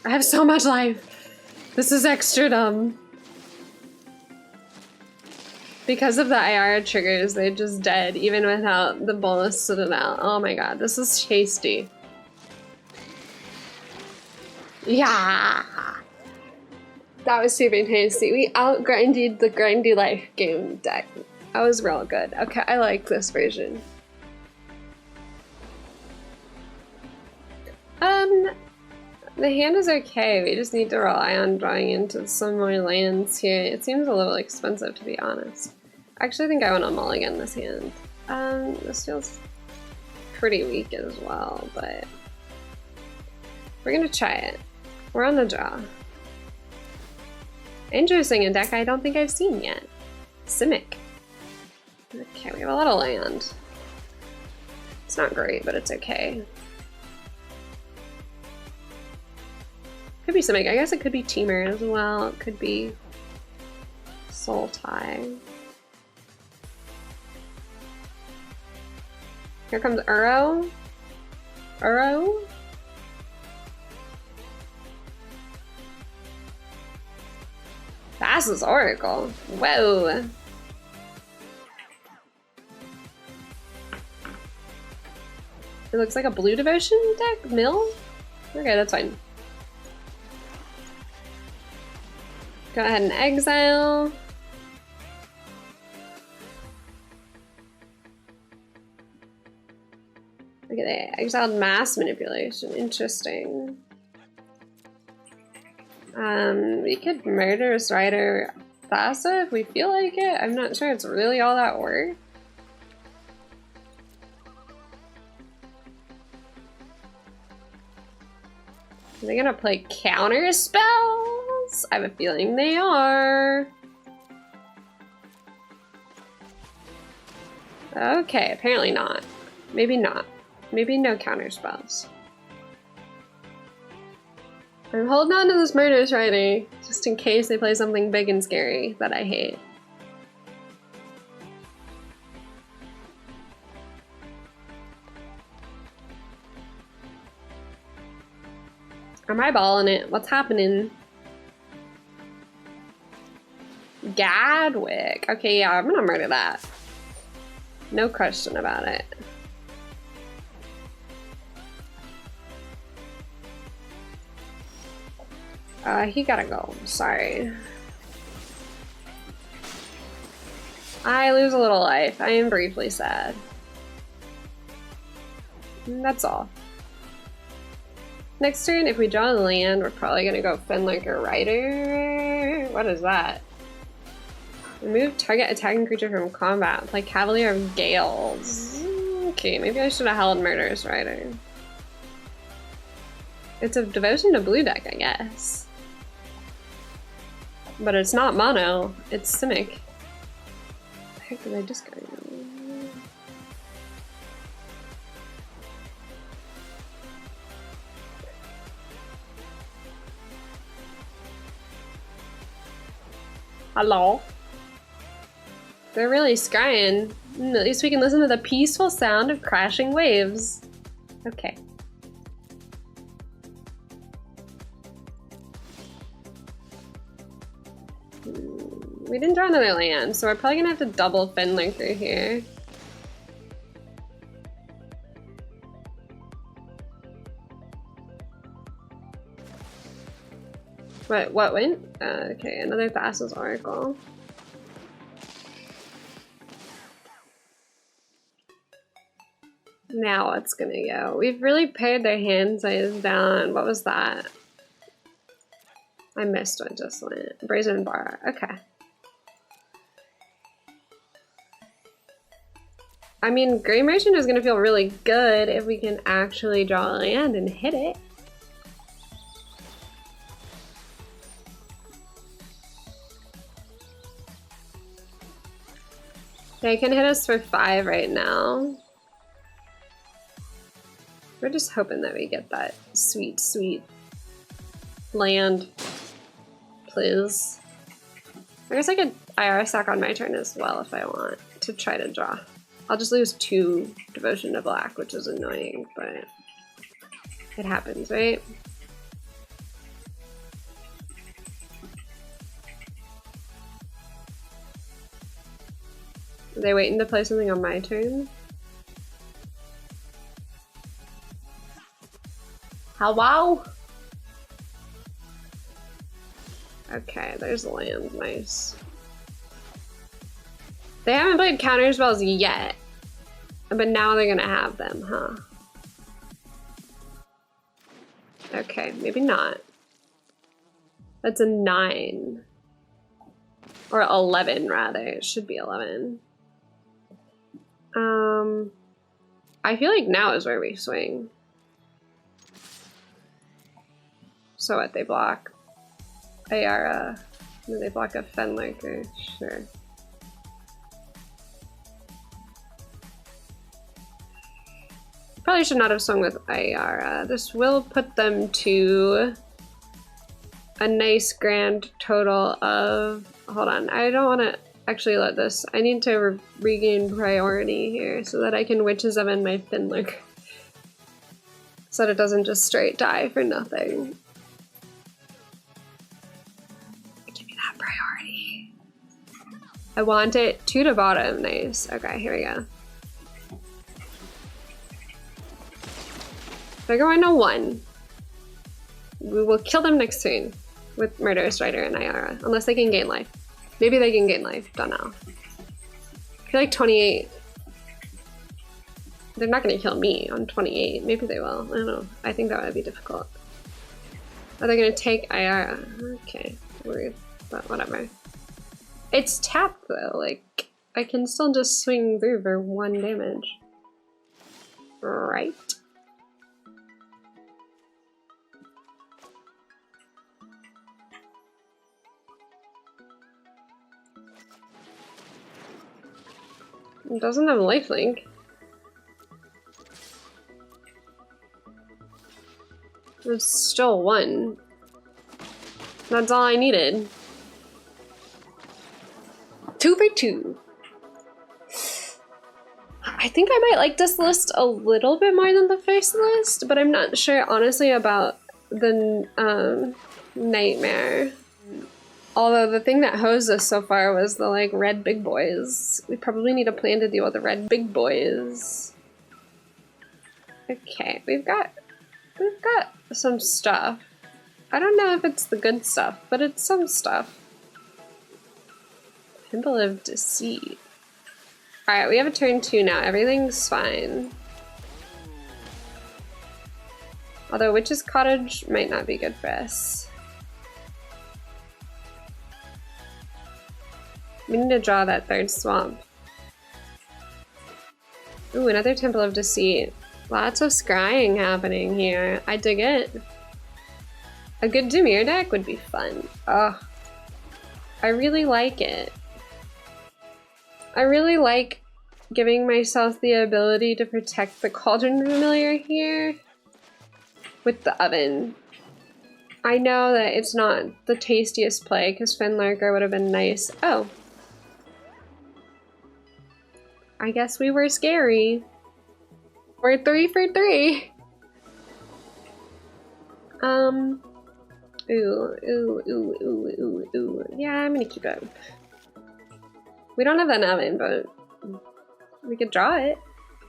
I have so much life. This is extra dumb. Because of the IR triggers, they're just dead, even without the bonus citadel. Oh my god, this is tasty. Yeah! That was super tasty. We out-grinded the grindy life game deck. That was real good. Okay, I like this version. The hand is okay. We just need to rely on drawing into some more lands here. It seems a little expensive, to be honest. Actually, I think I want to mulligan this hand. This feels pretty weak as well, but we're gonna try it. We're on the draw. Interesting, a deck I don't think I've seen yet. Simic. Okay, we have a lot of land. It's not great, but it's okay. Could be Simic. I guess it could be Teamer as well. It could be Soul Tie. Here comes Aero. Aero? Fastest Oracle. Whoa. It looks like a blue devotion deck? Mill? Okay, that's fine. Go ahead and exile. Look at that. Exiled mass manipulation. Interesting. We could Murderous Rider Thassa if we feel like it. I'm not sure it's really all that work. Are they gonna play counter spells? I have a feeling they are. Okay, apparently not. Maybe not. Maybe no counter spells. I'm holding on to this Murderous Rider just in case they play something big and scary that I hate. I'm eyeballing it. What's happening? Gadwick. Okay, yeah, I'm gonna murder that. No question about it. He gotta go. Sorry. I lose a little life. I am briefly sad. And that's all. Next turn, if we draw the land, we're probably gonna go Fenlicker Rider. What is that? Remove target attacking creature from combat. Play Cavalier of Gales. Okay, maybe I should have held Murderous Rider. It's a devotion to blue deck, I guess. But it's not mono, it's Simic. What the heck did I discard? Hello? They're really scrying. At least we can listen to the peaceful sound of crashing waves. Okay. We didn't draw another land, so we're probably gonna have to double Finlurker here. What went? Okay, another Thassa's Oracle. Now it's gonna go. We've really pared their hand size down. What was that? I missed what just went. Brazen Bar. Okay. I mean, Grey Merchant is gonna feel really good if we can actually draw a land and hit it. They can hit us for 5 right now. We're just hoping that we get that sweet, sweet land. Please. I guess I could IR sack on my turn as well if I want to try to draw. I'll just lose 2 Devotion to Black, which is annoying, but it happens, right? Are they waiting to play something on my turn? Hello? Okay, there's the land. Nice. They haven't played counter spells yet, but now they're gonna have them, huh? Okay, maybe not. That's a 9. Or 11, rather. It should be 11. I feel like now is where we swing. So what, they block Ayara, they block a Fenlurker, sure. Probably should not have swung with Ayara. This will put them to a nice grand total of, hold on, I don't want to actually let this, I need to regain priority here so that I can Witches of in my Fenlurker. So that it doesn't just straight die for nothing. Give me that priority. I want it 2 to bottom, nice. Okay, here we go. They're going to 1. We will kill them next turn with Murderous Rider and Ayara, unless they can gain life. Maybe they can gain life, don't know. I feel like 28. They're not gonna kill me on 28. Maybe they will, I don't know. I think that would be difficult. Are they gonna take Ayara? Okay, weird, but whatever. It's tapped though, like, I can still just swing through for 1 damage. Right? It doesn't have lifelink. It's still 1. That's all I needed. 2 for 2. I think I might like this list a little bit more than the first list, but I'm not sure honestly about the Nightmare. Although the thing that hosed us so far was the like red big boys. We probably need a plan to deal with the red big boys. Okay, we've got some stuff. I don't know if it's the good stuff, but it's some stuff. Symbol of Deceit. Alright, we have a turn 2 now. Everything's fine. Although Witch's Cottage might not be good for us. We need to draw that 3rd swamp. Ooh, another Temple of Deceit. Lots of scrying happening here. I dig it. A good Dimir deck would be fun. Ugh. I really like it. I really like giving myself the ability to protect the Cauldron Familiar here with the Oven. I know that it's not the tastiest play because Fenlurker would have been nice. Oh. I guess we were scary. We're 3 for 3. Ooh. Yeah, I'm gonna keep it. We don't have an oven, but we could draw it.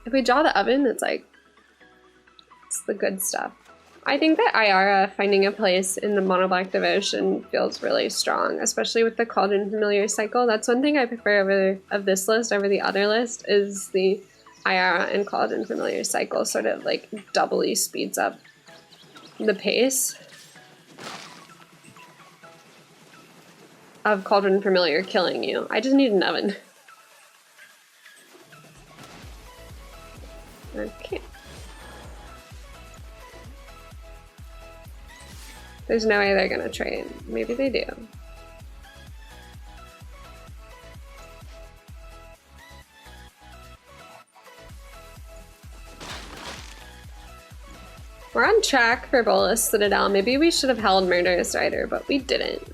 If we draw the oven, it's like, it's the good stuff. I think that Ayara finding a place in the Mono Black Devotion feels really strong, especially with the Cauldron Familiar cycle. That's one thing I prefer of this list over the other list, is the Ayara and Cauldron Familiar cycle sort of like doubly speeds up the pace of Cauldron Familiar killing you. I just need an oven. Okay. There's no way they're gonna trade. Maybe they do. We're on track for Bolas Citadel. Maybe we should have held Murderous Rider, but we didn't.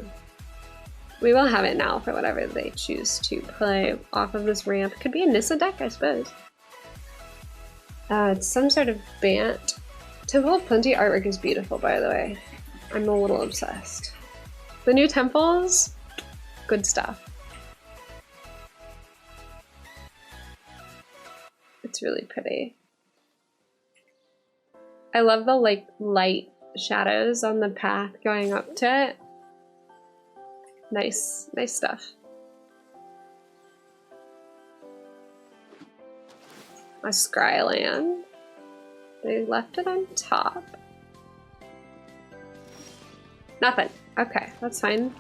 We will have it now for whatever they choose to play off of this ramp. Could be a Nissa deck, I suppose. It's some sort of Bant. Temple of Plenty artwork is beautiful, by the way. I'm a little obsessed. The new temples, good stuff. It's really pretty. I love the like light shadows on the path going up to it. Nice, nice stuff. A Scryland. They left it on top. Nothing. Okay, that's fine.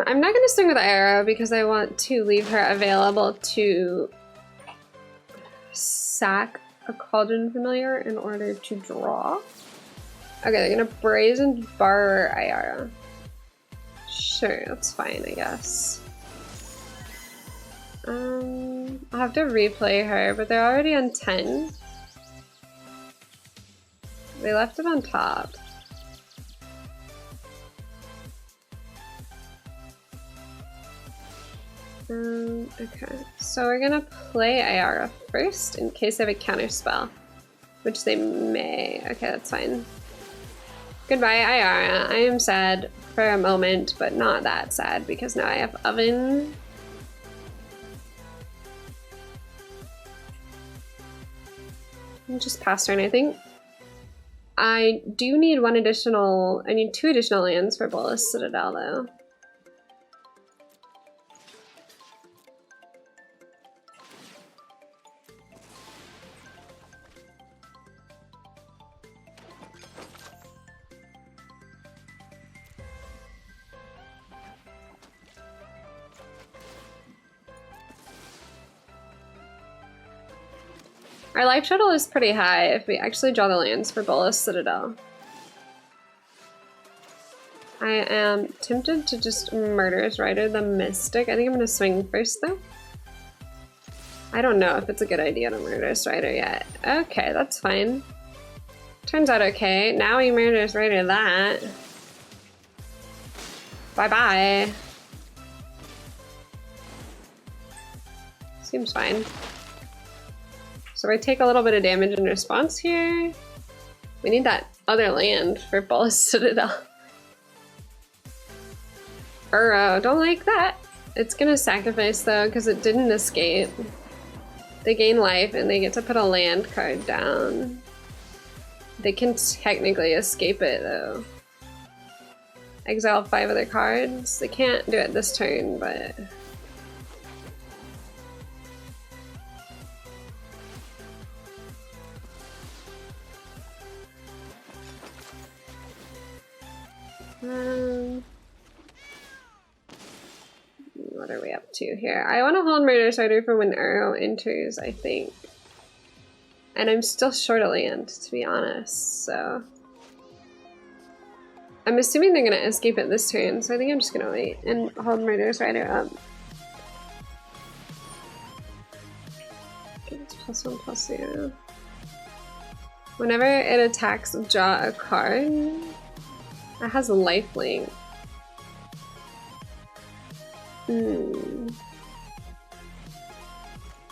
I'm not going to swing with Aero because I want to leave her available to sack a Cauldron Familiar in order to draw. Okay, they're going to Brazen Bar Ayara. Sure, that's fine, I guess. I'll have to replay her, but they're already on 10. They left it on top. Okay, so we're gonna play Ayara first in case they have a counter spell, which they may. Okay, that's fine. Goodbye, Ayara. I am sad for a moment, but not that sad because now I have Oven. I'm just past turn, I think. I do need I need 2 additional lands for Bolas Citadel though. Our life total is pretty high if we actually draw the lands for Bolas Citadel. I am tempted to just Murderous Rider the Mystic. I think I'm going to swing first though. I don't know if it's a good idea to Murderous Rider yet. Okay, that's fine. Turns out okay. Now we Murderous Rider that. Bye-bye. Seems fine. So I take a little bit of damage in response here. We need that other land for Bolas Citadel. Don't like that. It's gonna sacrifice though, because it didn't escape. They gain life and they get to put a land card down. They can technically escape it though. Exile 5 other cards. They can't do it this turn, but... what are we up to here? I want to hold Murderous Rider for when Aero enters, I think. And I'm still short a land, to be honest, so... I'm assuming they're going to escape it this turn, so I think I'm just going to wait and hold Murderous Rider up. Okay, it's +1/+0. Whenever it attacks, draw a card. It has a lifelink.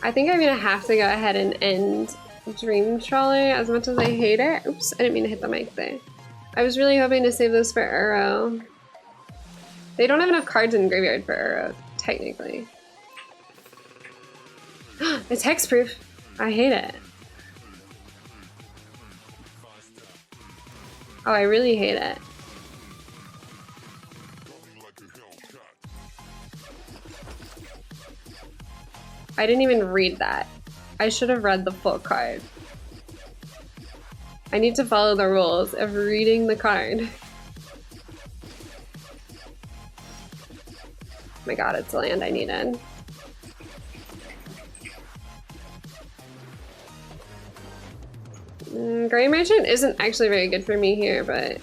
I think I'm gonna have to go ahead and end Dream Trawler as much as I hate it. Oops, I didn't mean to hit the mic there. I was really hoping to save this for Aero. They don't have enough cards in the graveyard for Aero, technically. It's hexproof. I hate it. Oh, I really hate it. I didn't even read that. I should have read the full card. I need to follow the rules of reading the card. Oh my god, it's the land I needed. Gray Merchant isn't actually very good for me here, but...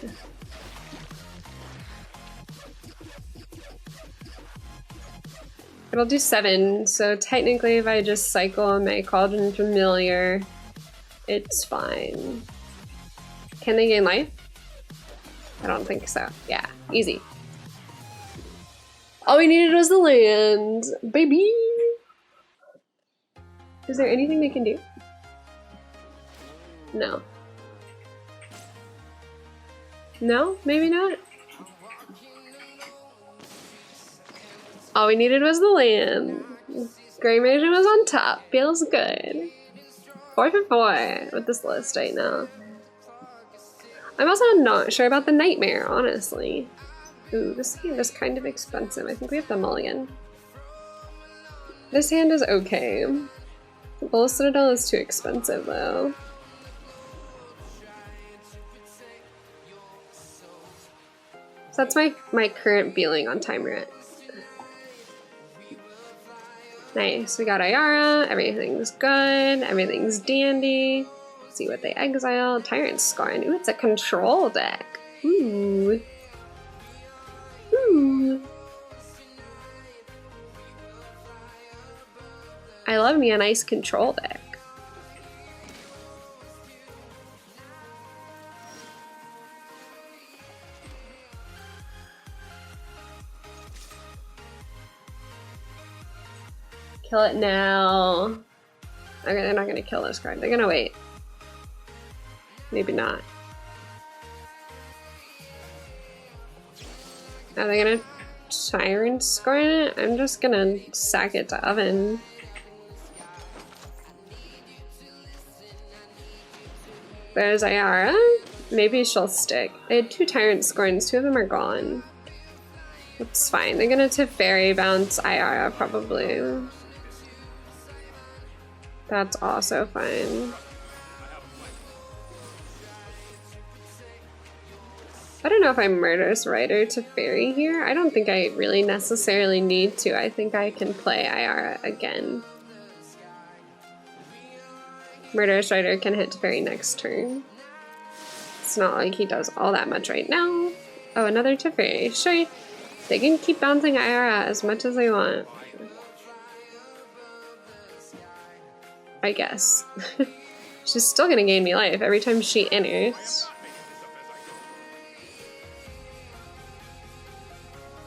it'll do 7, so technically if I just cycle my Cauldron Familiar, it's fine. Can they gain life? I don't think so. Yeah, easy. All we needed was the land, baby! Is there anything they can do? No. No? Maybe not? All we needed was the land. Gray Merchant was on top. Feels good. 4 for 4 with this list right now. I'm also not sure about the Nightmare, honestly. Ooh, this hand is kind of expensive. I think we have the mulligan. This hand is okay. The Bull Citadel is too expensive, though. So that's my current feeling on Time Rat. Nice, we got Ayara, everything's good, everything's dandy. Let's see what they exile. Tyrant Scorn. Ooh, it's a control deck. Ooh. Ooh. I love me a nice control deck. Kill it now. Okay, they're not gonna kill this card. They're gonna wait. Maybe not. Are they gonna Tyrant Scorn it? I'm just gonna sack it to Oven. There's Ayara. Maybe she'll stick. They had 2 Tyrant Scorns. 2 of them are gone. It's fine. They're gonna Teferi bounce Ayara probably. That's also fine. I don't know if I Murderous Rider Teferi here. I don't think I really necessarily need to. I think I can play Ayara again. Murderous Rider can hit Teferi next turn. It's not like he does all that much right now. Oh, another Teferi. Sure, they can keep bouncing Ayara as much as they want. I guess. She's still gonna gain me life every time she enters.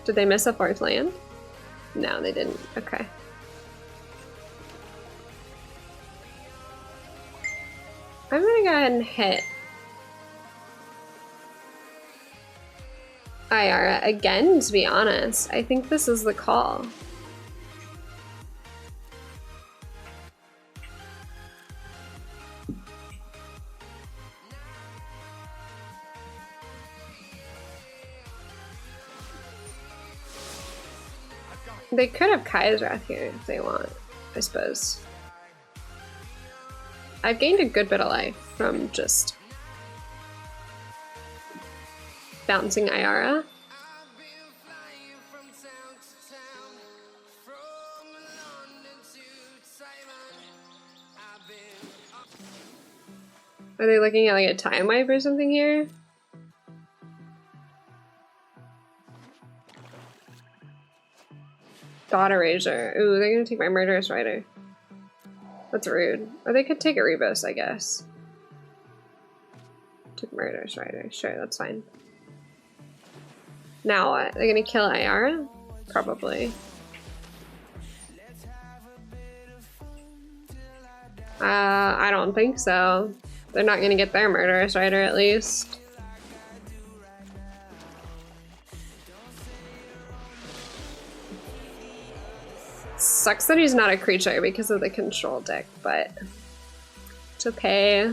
Did they miss a 4th land? No, they didn't. Okay. I'm gonna go ahead and hit Ayara again, to be honest. I think this is the call. They could have Kai's Wrath here if they want, I suppose. I've gained a good bit of life from just bouncing Ayara. Are they looking at like a time wipe or something here? God Erasure. Ooh, they're gonna take my Murderous Rider. That's rude. Or they could take a Rebus, I guess. Took Murderous Rider. Sure, that's fine. Now what? They're gonna kill Ayara? Probably. I don't think so. They're not gonna get their murderous rider at least. Sucks that he's not a creature because of the control deck, but it's okay.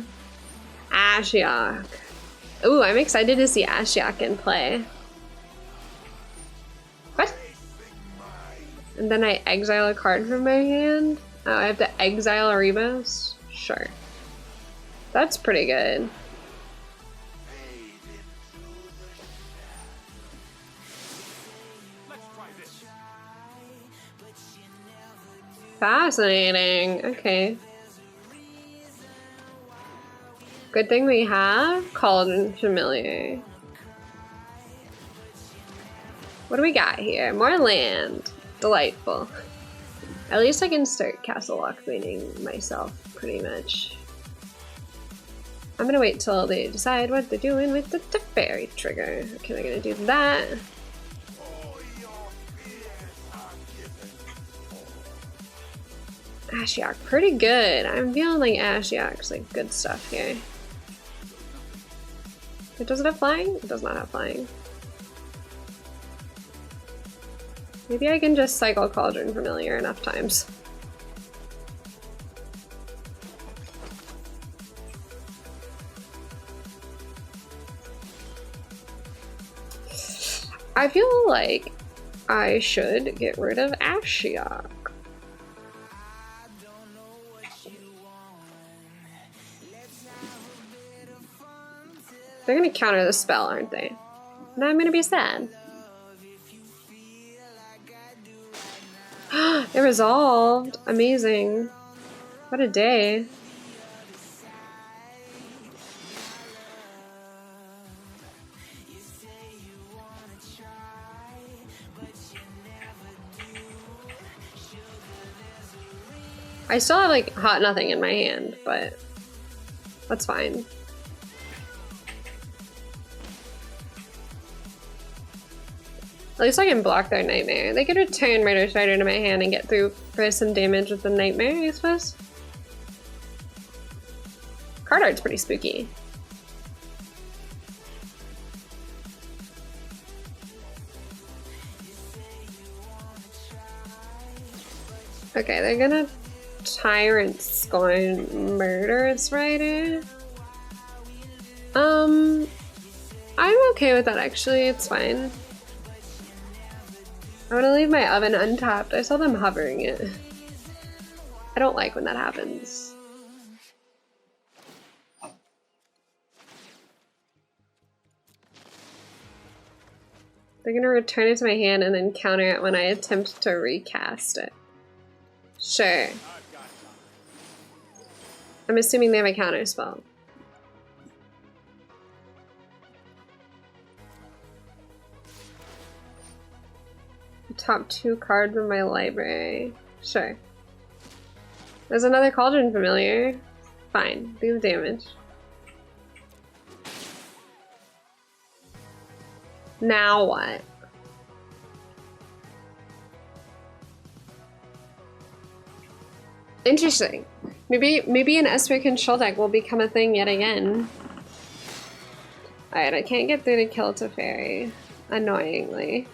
Ashiok. Ooh, I'm excited to see Ashiok in play. What? And then I exile a card from my hand? Oh, I have to exile a Rebos? Sure. That's pretty good. Fascinating. Okay. Good thing we have Cauldron Familiar. What do we got here? More land. Delightful. At least I can start Castle Lockbaiting myself, pretty much. I'm gonna wait till they decide what they're doing with the fairy trigger. Okay, they're gonna do that. Ashiok, pretty good. I'm feeling like Ashiok's like good stuff here. It does it have flying? It does not have flying. Maybe I can just cycle Cauldron Familiar enough times. I feel like I should get rid of Ashiok. They're gonna counter the spell, aren't they? Now I'm gonna be sad. It resolved. Amazing. What a day. I still have like hot nothing in my hand, but that's fine. At least I can block their Nightmare. They could return Murder Strider to my hand and get through for some damage with the Nightmare, I suppose. Card art's pretty spooky. Okay, they're gonna Tyrant Scorn Murderous Rider. I'm okay with that actually, it's fine. I'm gonna leave my oven untapped. I saw them hovering it. I don't like when that happens. They're gonna return it to my hand and then counter it when I attempt to recast it. Sure. I'm assuming they have a counter spell. Top 2 cards in my library. Sure. There's another Cauldron Familiar. Fine. Do the damage. Now what? Interesting. Maybe an Esper control deck will become a thing yet again. Alright, I can't get through to kill Teferi. Annoyingly.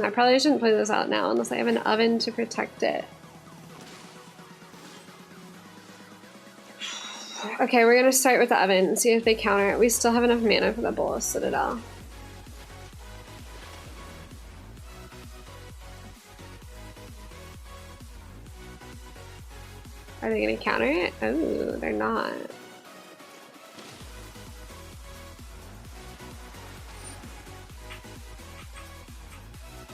I probably shouldn't play this out now unless I have an oven to protect it. Okay, we're gonna start with the oven and see if they counter it. We still have enough mana for the Bolas Citadel. Are they gonna counter it? Oh, they're not.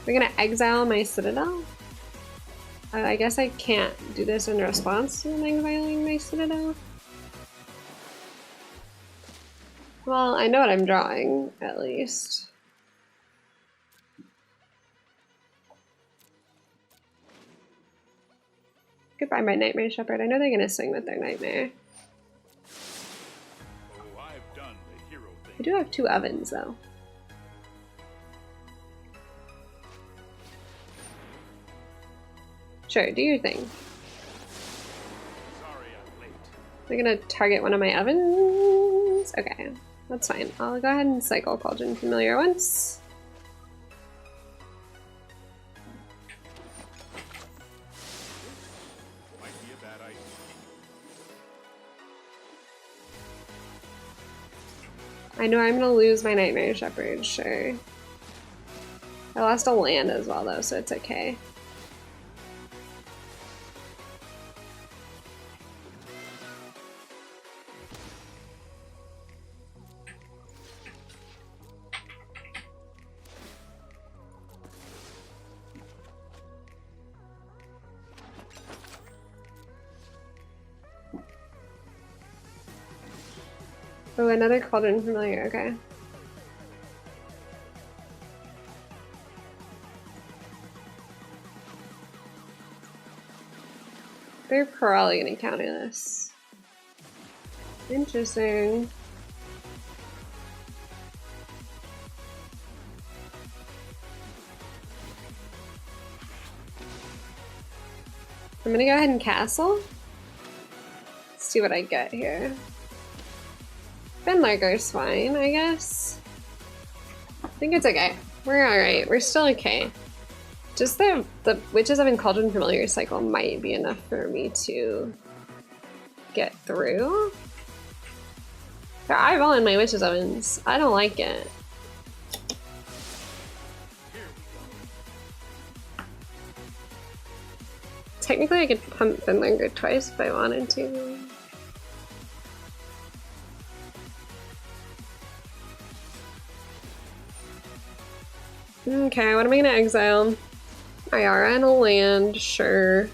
They're gonna exile my Citadel? I guess I can't do this in response to them exiling my Citadel. Well, I know what I'm drawing, at least. Goodbye, my Nightmare Shepherd. I know they're gonna swing with their Nightmare.
Oh, I've done the hero thing.
I do have 2 ovens, though. Sure, do your thing. They're gonna target one of my ovens. Okay, that's fine. I'll go ahead and cycle Cauldron Familiar once. I know I'm gonna lose my Nightmare Shepherd, sure. I lost a land as well though, so it's okay. Oh, another Cauldron Familiar, okay. They're probably gonna counter this. Interesting. I'm gonna go ahead and castle. Let's see what I get here. Finlarger's fine, I guess. I think it's okay. We're alright. We're still okay. Just the Witches Oven Cauldron Familiar cycle might be enough for me to get through. They're eyeballing my Witches Ovens. I don't like it. Technically I could pump Finlarger twice if I wanted to. Okay, what am I gonna exile? Ayara and a land, sure.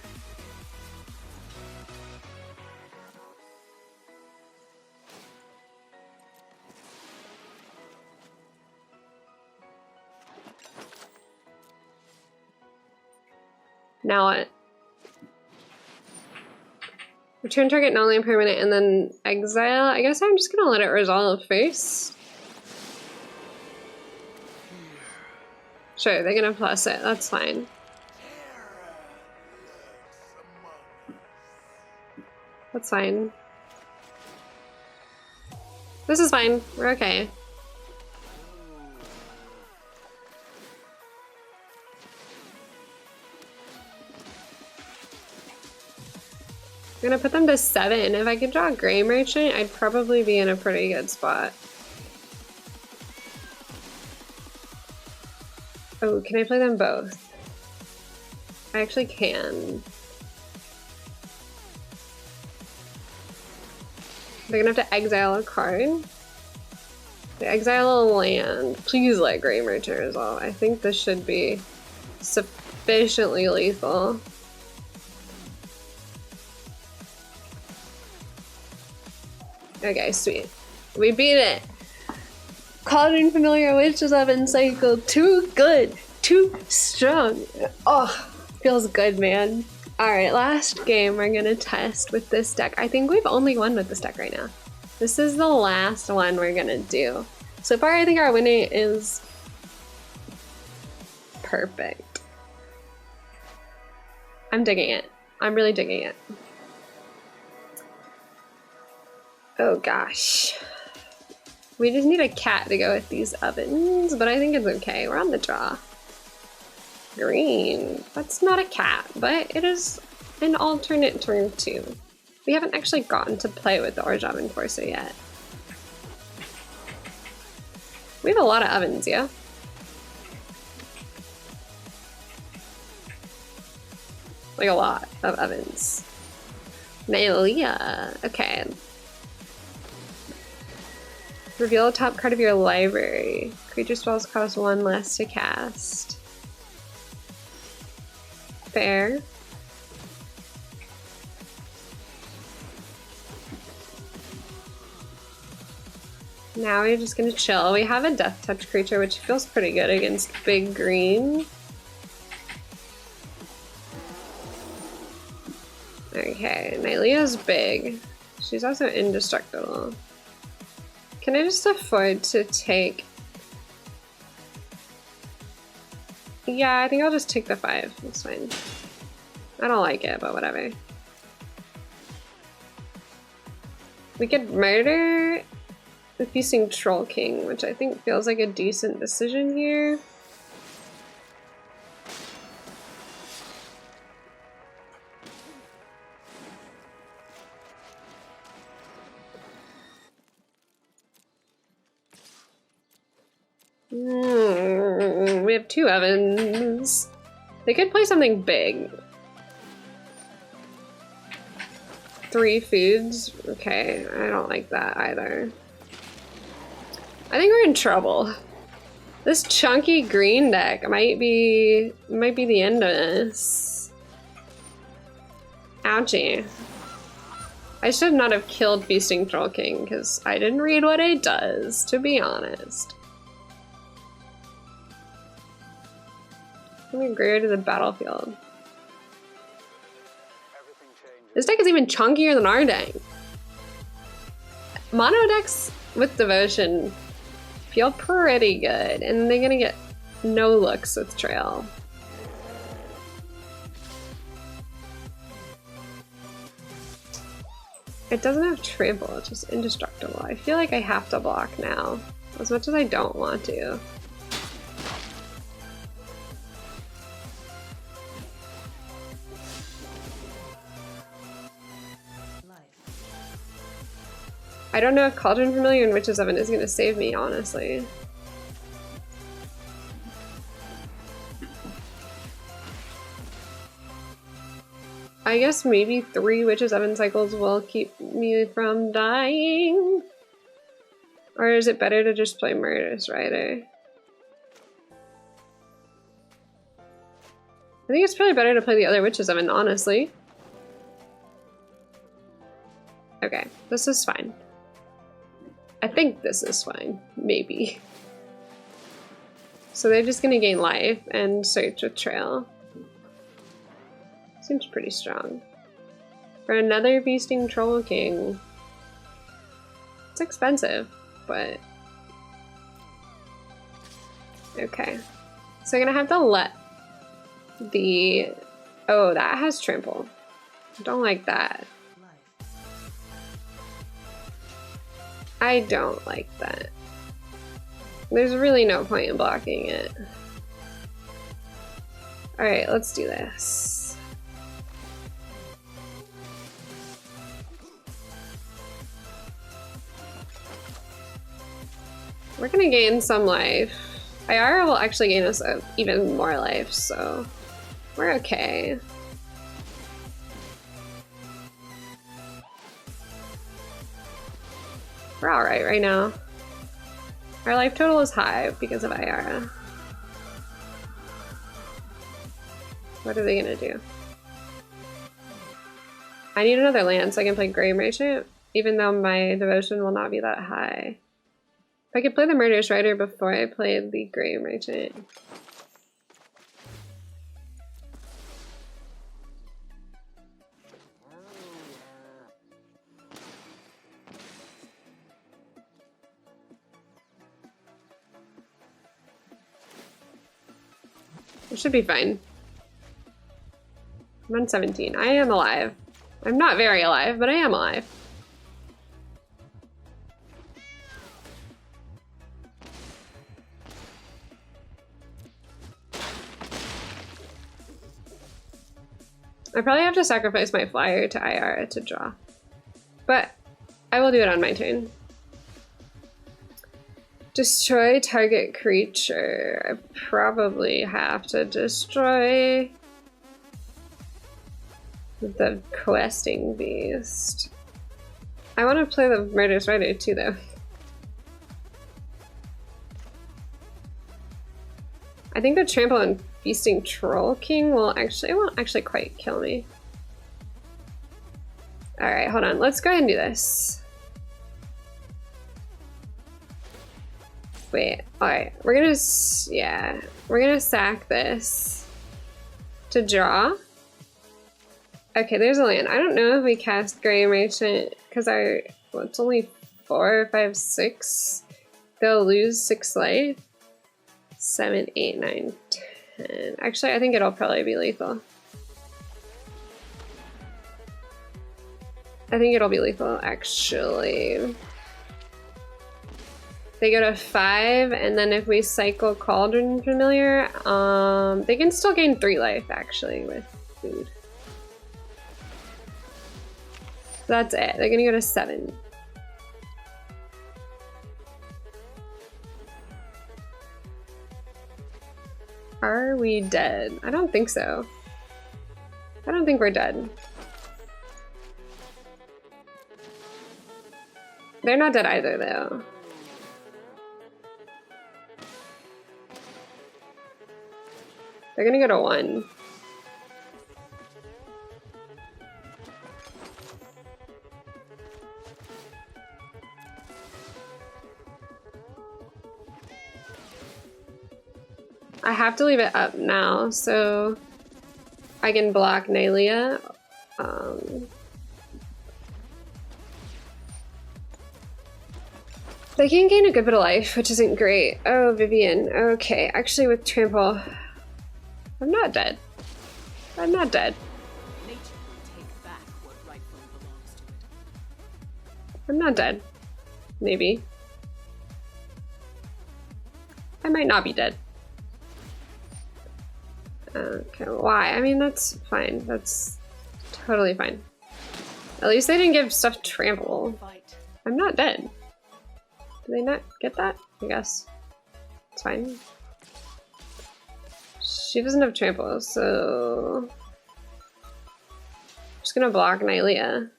Now what? Return target non-land permanent and then exile. I guess I'm just gonna let it resolve first. Sure, they're gonna plus it, that's fine. That's fine. This is fine, we're okay. I'm gonna put them to 7. If I could draw a Grey Merchant, I'd probably be in a pretty good spot. Oh, can I play them both? I actually can. They're gonna have to exile a card. They exile a land. Please let Grey Merchant resolve. I think this should be sufficiently lethal. Okay, sweet. We beat it! Cauldron Familiar Witches Oven cycle. Too good! Too strong! Oh, feels good, man. Alright, last game we're gonna test with this deck. I think we've only won with this deck right now. This is the last one we're gonna do. So far, I think our winning is perfect. I'm digging it. I'm really digging it. Oh gosh. We just need a cat to go with these ovens, but I think it's okay. We're on the draw. Green. That's not a cat, but it is an alternate turn too. We haven't actually gotten to play with the Orjab Enforcer yet. We have a lot of ovens, yeah? Like a lot of ovens. Nailia. Okay. Reveal the top card of your library. Creature spells cost 1 less to cast. Fair. Now we're just gonna chill. We have a Death Touch creature, which feels pretty good against big green. Okay, Nylea's big. She's also indestructible. Can I just afford to take... Yeah, I think I'll just take the 5. That's fine. I don't like it, but whatever. We could murder the Feasting Troll King, which I think feels like a decent decision here. We have 2 ovens. They could play something big. 3 foods? Okay, I don't like that either. I think we're in trouble. This chunky green deck might be the end of this. Ouchie. I should not have killed Feasting Troll King because I didn't read what it does, to be honest. Let me go to the battlefield. This deck is even chunkier than our deck. Mono decks with Devotion feel pretty good, and they're gonna get no looks with Trail. It doesn't have trample, it's just indestructible. I feel like I have to block now, as much as I don't want to. I don't know if Cauldron Familiar and Witch's Oven is going to save me, honestly. I guess maybe 3 Witch's Oven cycles will keep me from dying. Or is it better to just play Murderous Rider? I think it's probably better to play the other Witch's Oven, honestly. Okay, this is fine. I think this is fine, maybe. So they're just gonna gain life and search with Trail. Seems pretty strong. For another Feasting Troll King. It's expensive, but... okay. So I'm gonna have to let the... oh, that has trample. Don't like that. I don't like that. There's really no point in blocking it. Alright, let's do this. We're gonna gain some life. Aero will actually gain us even more life, so we're okay. We're alright right now. Our life total is high because of Iara. What are they gonna do? I need another land so I can play Grey Merchant, even though my devotion will not be that high. If I could play the Murderous Rider before I played the Grey Merchant. It should be fine. I'm on 17. I am alive. I'm not very alive, but I am alive. I probably have to sacrifice my flyer to Iara to draw. But I will do it on my turn. Destroy target creature. I probably have to destroy the questing beast. I want to play the Murderous Rider too, though. I think the Trample and Feasting Troll King will actually, it won't actually quite kill me. Alright, hold on. Let's go ahead and do this. Wait, alright. We're gonna, yeah. We're gonna sack this to draw. Okay, there's a land. I don't know if we cast Grey Merchant because our, well, it's only 4, 5, 6. They'll lose 6 life. 7, 8, 9, 10. Actually, I think it'll probably be lethal. I think it'll be lethal, actually. They go to 5, and then if we cycle Cauldron Familiar, they can still gain 3 life, actually, with food. So that's it. They're gonna go to 7. Are we dead? I don't think so. I don't think we're dead. They're not dead either, though. They're gonna go to 1. I have to leave it up now, so I can block Naylia. They can gain a good bit of life, which isn't great. Oh, Vivian. Okay, actually with Trample, I'm not dead. I'm not dead.
Nature will take back what rightfully belongs to it.
I'm not dead. Maybe. I might not be dead. Okay, why? I mean, that's fine. That's totally fine. At least they didn't give stuff trample. I'm not dead. Do they not get that? I guess. It's fine. She doesn't have trample, so... I'm just gonna block Naylia.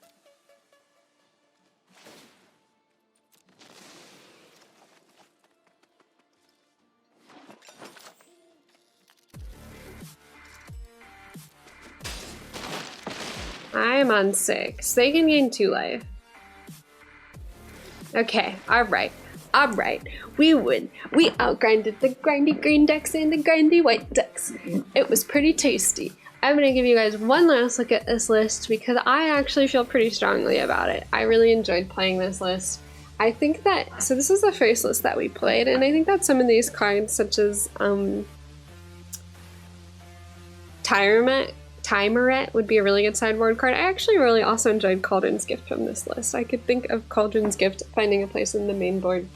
I'm on 6. They can gain 2 life. Okay, alright. Alright. We win. We outgrinded the grindy green ducks and the grindy white ducks. It was pretty tasty. I'm gonna give you guys one last look at this list because I actually feel pretty strongly about it. I really enjoyed playing this list. I think that, so this is the first list that we played, and I think that some of these cards, such as Timerette would be a really good sideboard card. I actually really also enjoyed Cauldron's Gift from this list. I could think of Cauldron's Gift finding a place in the main board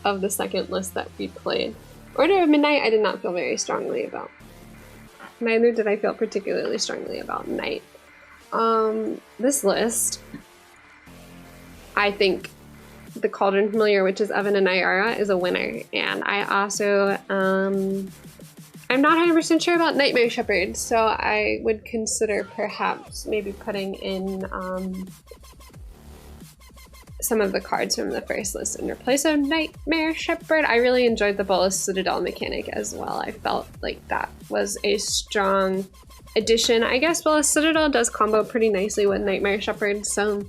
of the second list that we played. Order of Midnight I did not feel very strongly about. Neither did I feel particularly strongly about Night. This list, I think the Cauldron Familiar, which is Evan and Nyara, is a winner. And I also, I'm not 100% sure about Nightmare Shepherd, so I would consider perhaps maybe putting in some of the cards from the first list in replace of Nightmare Shepherd. I really enjoyed the Bolas Citadel mechanic as well. I felt like that was a strong addition. I guess Bolas Citadel does combo pretty nicely with Nightmare Shepherd, so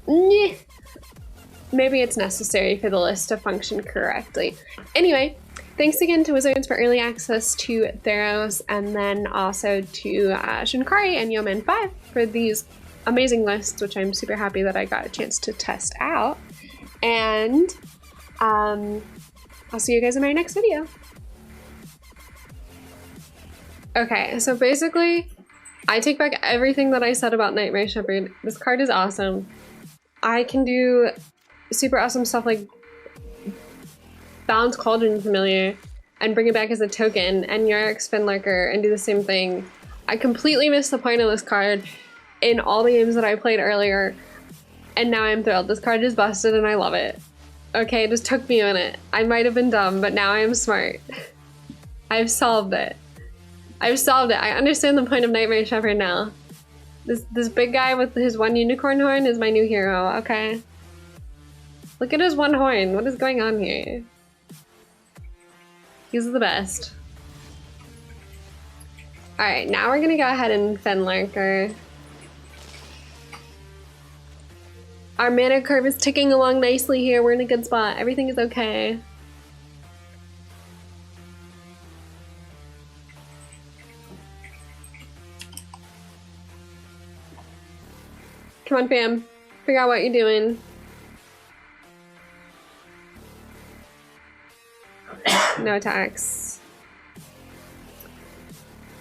maybe it's necessary for the list to function correctly. Anyway, thanks again to Wizards for early access to Theros, and then also to Shinkari and Yeoman 5 for these amazing lists, which I'm super happy that I got a chance to test out. And I'll see you guys in my next video. Okay, so basically, I take back everything that I said about Nightmare Shepherd. This card is awesome. I can do super awesome stuff like Balance Cauldron Familiar and bring it back as a token, and Yorick's Finlurker and do the same thing. I completely missed the point of this card in all the games that I played earlier, and now I'm thrilled. This card is busted and I love it. Okay, it just took me a minute. I might have been dumb, but now I am smart. I've solved it. I've solved it. I understand the point of Nightmare Shepherd now. This big guy with his one unicorn horn is my new hero, okay? Look at his one horn. What is going on here? He's the best. Alright, now we're gonna go ahead and Finlurker. Our mana curve is ticking along nicely here. We're in a good spot. Everything is okay. Come on, fam. Figure out what you're doing. No attacks.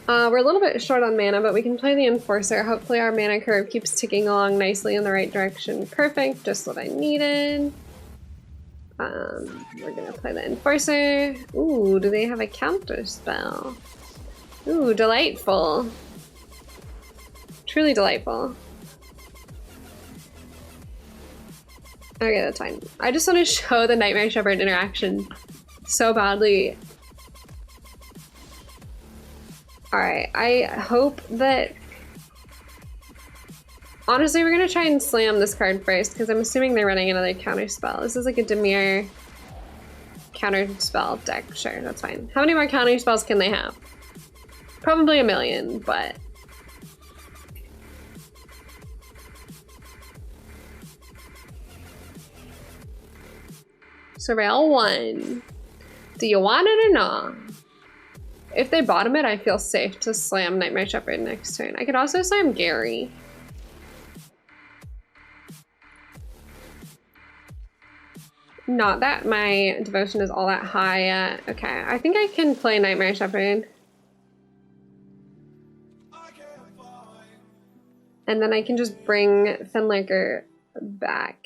We're a little bit short on mana, but we can play the Enforcer. Hopefully our mana curve keeps ticking along nicely in the right direction. Perfect, just what I needed. We're gonna play the Enforcer. Ooh, do they have a counter spell? Ooh, delightful. Truly delightful. Okay, that's fine. I just want to show the Nightmare Shepherd interaction so badly. Alright, I hope that... Honestly, we're gonna try and slam this card first, because I'm assuming they're running another counter spell. This is like a Dimir counter spell deck. Sure, that's fine. How many more counter spells can they have? Probably a million, but... Surveil 1. Do you want it or not? If they bottom it, I feel safe to slam Nightmare Shepherd next turn. I could also slam Gary. Not that my devotion is all that high yet. Okay, I think I can play Nightmare Shepherd. And then I can just bring Fenlicker back.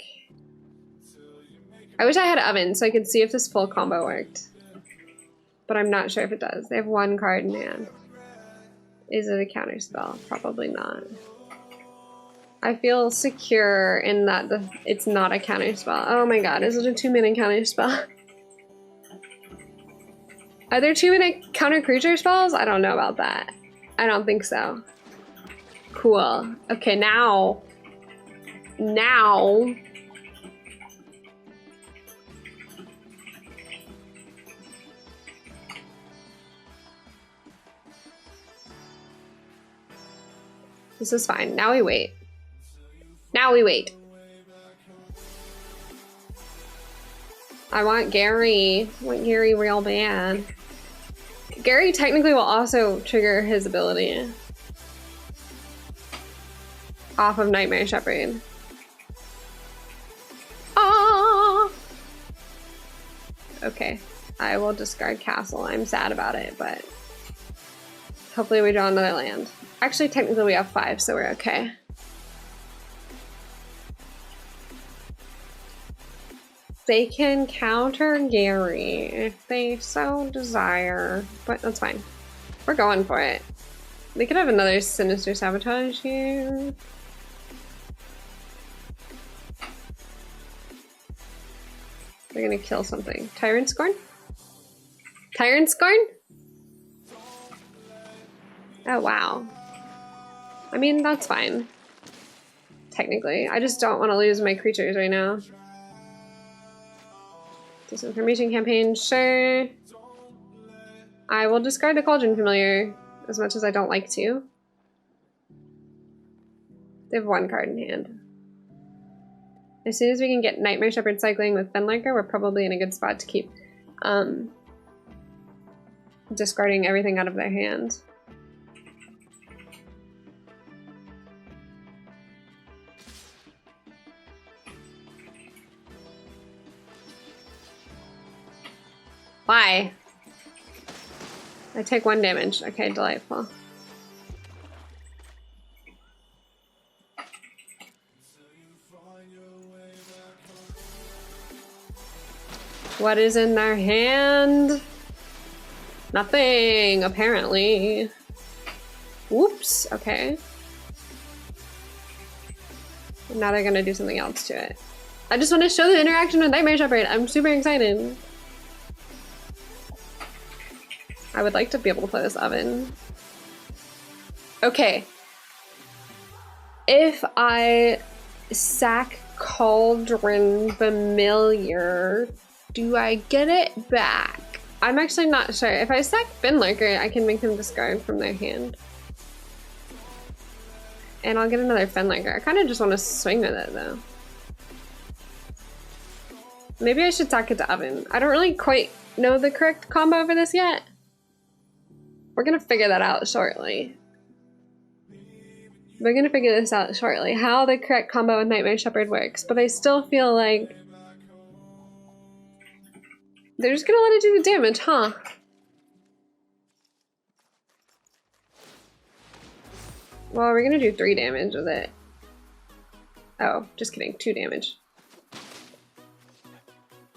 I wish I had Oven so I could see if this full combo worked. But I'm not sure if it does. They have one card in hand. Is it a counter spell? Probably not. I feel secure in that it's not a counter spell. Oh my god, is it a 2-mana counter spell? Are there 2-mana counter creature spells? I don't know about that. I don't think so. Cool. Okay, now. This is fine. Now we wait. Now we wait. I want Gary. I want Gary real bad. Gary technically will also trigger his ability off of Nightmare Shepherd. Ah! Okay. I will discard Castle. I'm sad about it, but hopefully we draw another land. Actually, technically we have 5, so we're okay. They can counter Gary if they so desire, but that's fine. We're going for it. They could have another Sinister Sabotage here. They're gonna kill something. Tyrant Scorn? Tyrant Scorn? Oh, wow. I mean, that's fine. Technically. I just don't want to lose my creatures right now. Disinformation campaign, sure. I will discard the Cauldron Familiar as much as I don't like to. They have 1 card in hand. As soon as we can get Nightmare Shepherd cycling with Fenlicker, we're probably in a good spot to keep discarding everything out of their hand. Why? I take 1 damage. Okay, delightful. What is in their hand? Nothing, apparently. Whoops, okay. Now they're gonna do something else to it. I just want to show the interaction with Nightmare Shepherd. I'm super excited. I would like to be able to play this Oven. Okay. If I sack Cauldron Familiar, do I get it back? I'm actually not sure. If I sack Fenlicker, I can make them discard from their hand. And I'll get another Fenlicker. I kind of just want to swing with it though. Maybe I should sack it to Oven. I don't really quite know the correct combo for this yet. We're gonna figure that out shortly. We're gonna figure this out shortly, how the correct combo with Nightmare Shepherd works, but I still feel like they're just gonna let it do the damage, huh? Well, we're gonna do 3 damage with it. Oh, just kidding, 2 damage.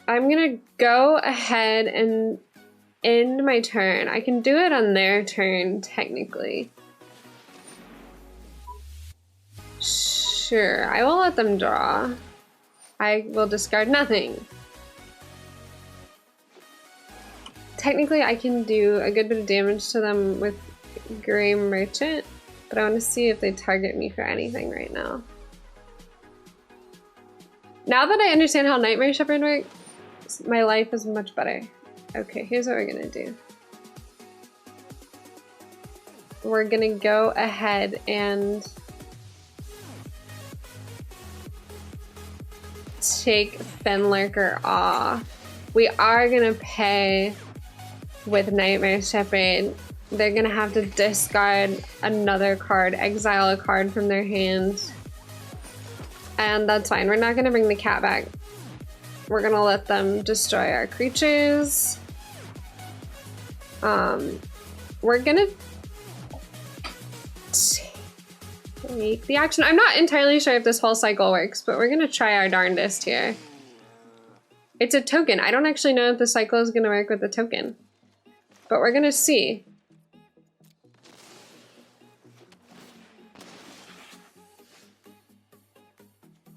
I'm gonna go ahead and end my turn. I can do it on their turn, technically. Sure, I will let them draw. I will discard nothing. Technically, I can do a good bit of damage to them with Gray Merchant, but I want to see if they target me for anything right now. Now that I understand how Nightmare Shepherd works, my life is much better. Okay, here's what we're gonna do. We're gonna go ahead and take Fenlurker off. We are gonna pay with Nightmare Shepherd. They're gonna have to discard another card, exile a card from their hand. And that's fine. We're not gonna bring the cat back. We're gonna let them destroy our creatures. We're gonna take the action. I'm not entirely sure if this whole cycle works, but we're gonna try our darndest here. It's a token. I don't actually know if the cycle is gonna work with the token, but we're gonna see.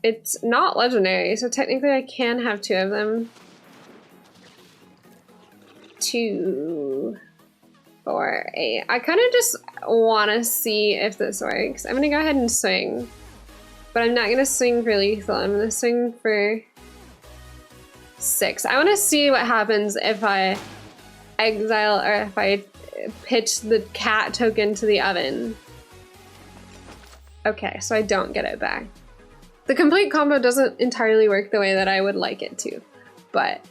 It's not legendary, so technically I can have 2 of them. 2, 4, 8. I kind of just want to see if this works. I'm gonna go ahead and swing, but I'm not gonna swing for lethal. I'm gonna swing for 6. I want to see what happens if I exile or if I pitch the cat token to the oven. Okay, so I don't get it back. The complete combo doesn't entirely work the way that I would like it to, but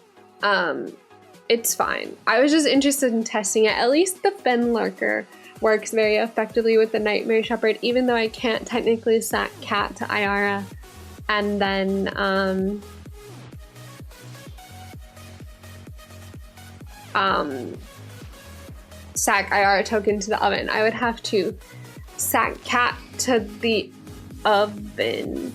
it's fine. I was just interested in testing it. At least the Fenlurker works very effectively with the Nightmare Shepherd, even though I can't technically sack cat to Iara and then sack Iara token to the oven. I would have to sack cat to the oven,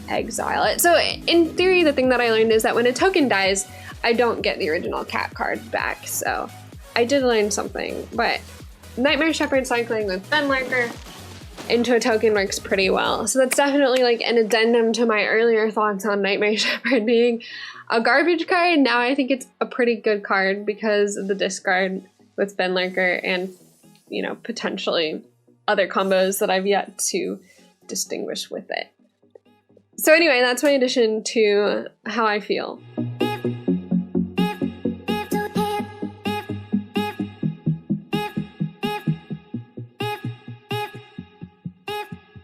exile it. So in theory, the thing that I learned is that when a token dies, I don't get the original cat card back. So I did learn something, but Nightmare Shepherd cycling with Fenlurker into a token works pretty well. So that's definitely like an addendum to my earlier thoughts on Nightmare Shepherd being a garbage card. Now I think it's a pretty good card because of the discard with Fenlurker and, you know, potentially other combos that I've yet to distinguish with it. So anyway, that's my addition to how I feel.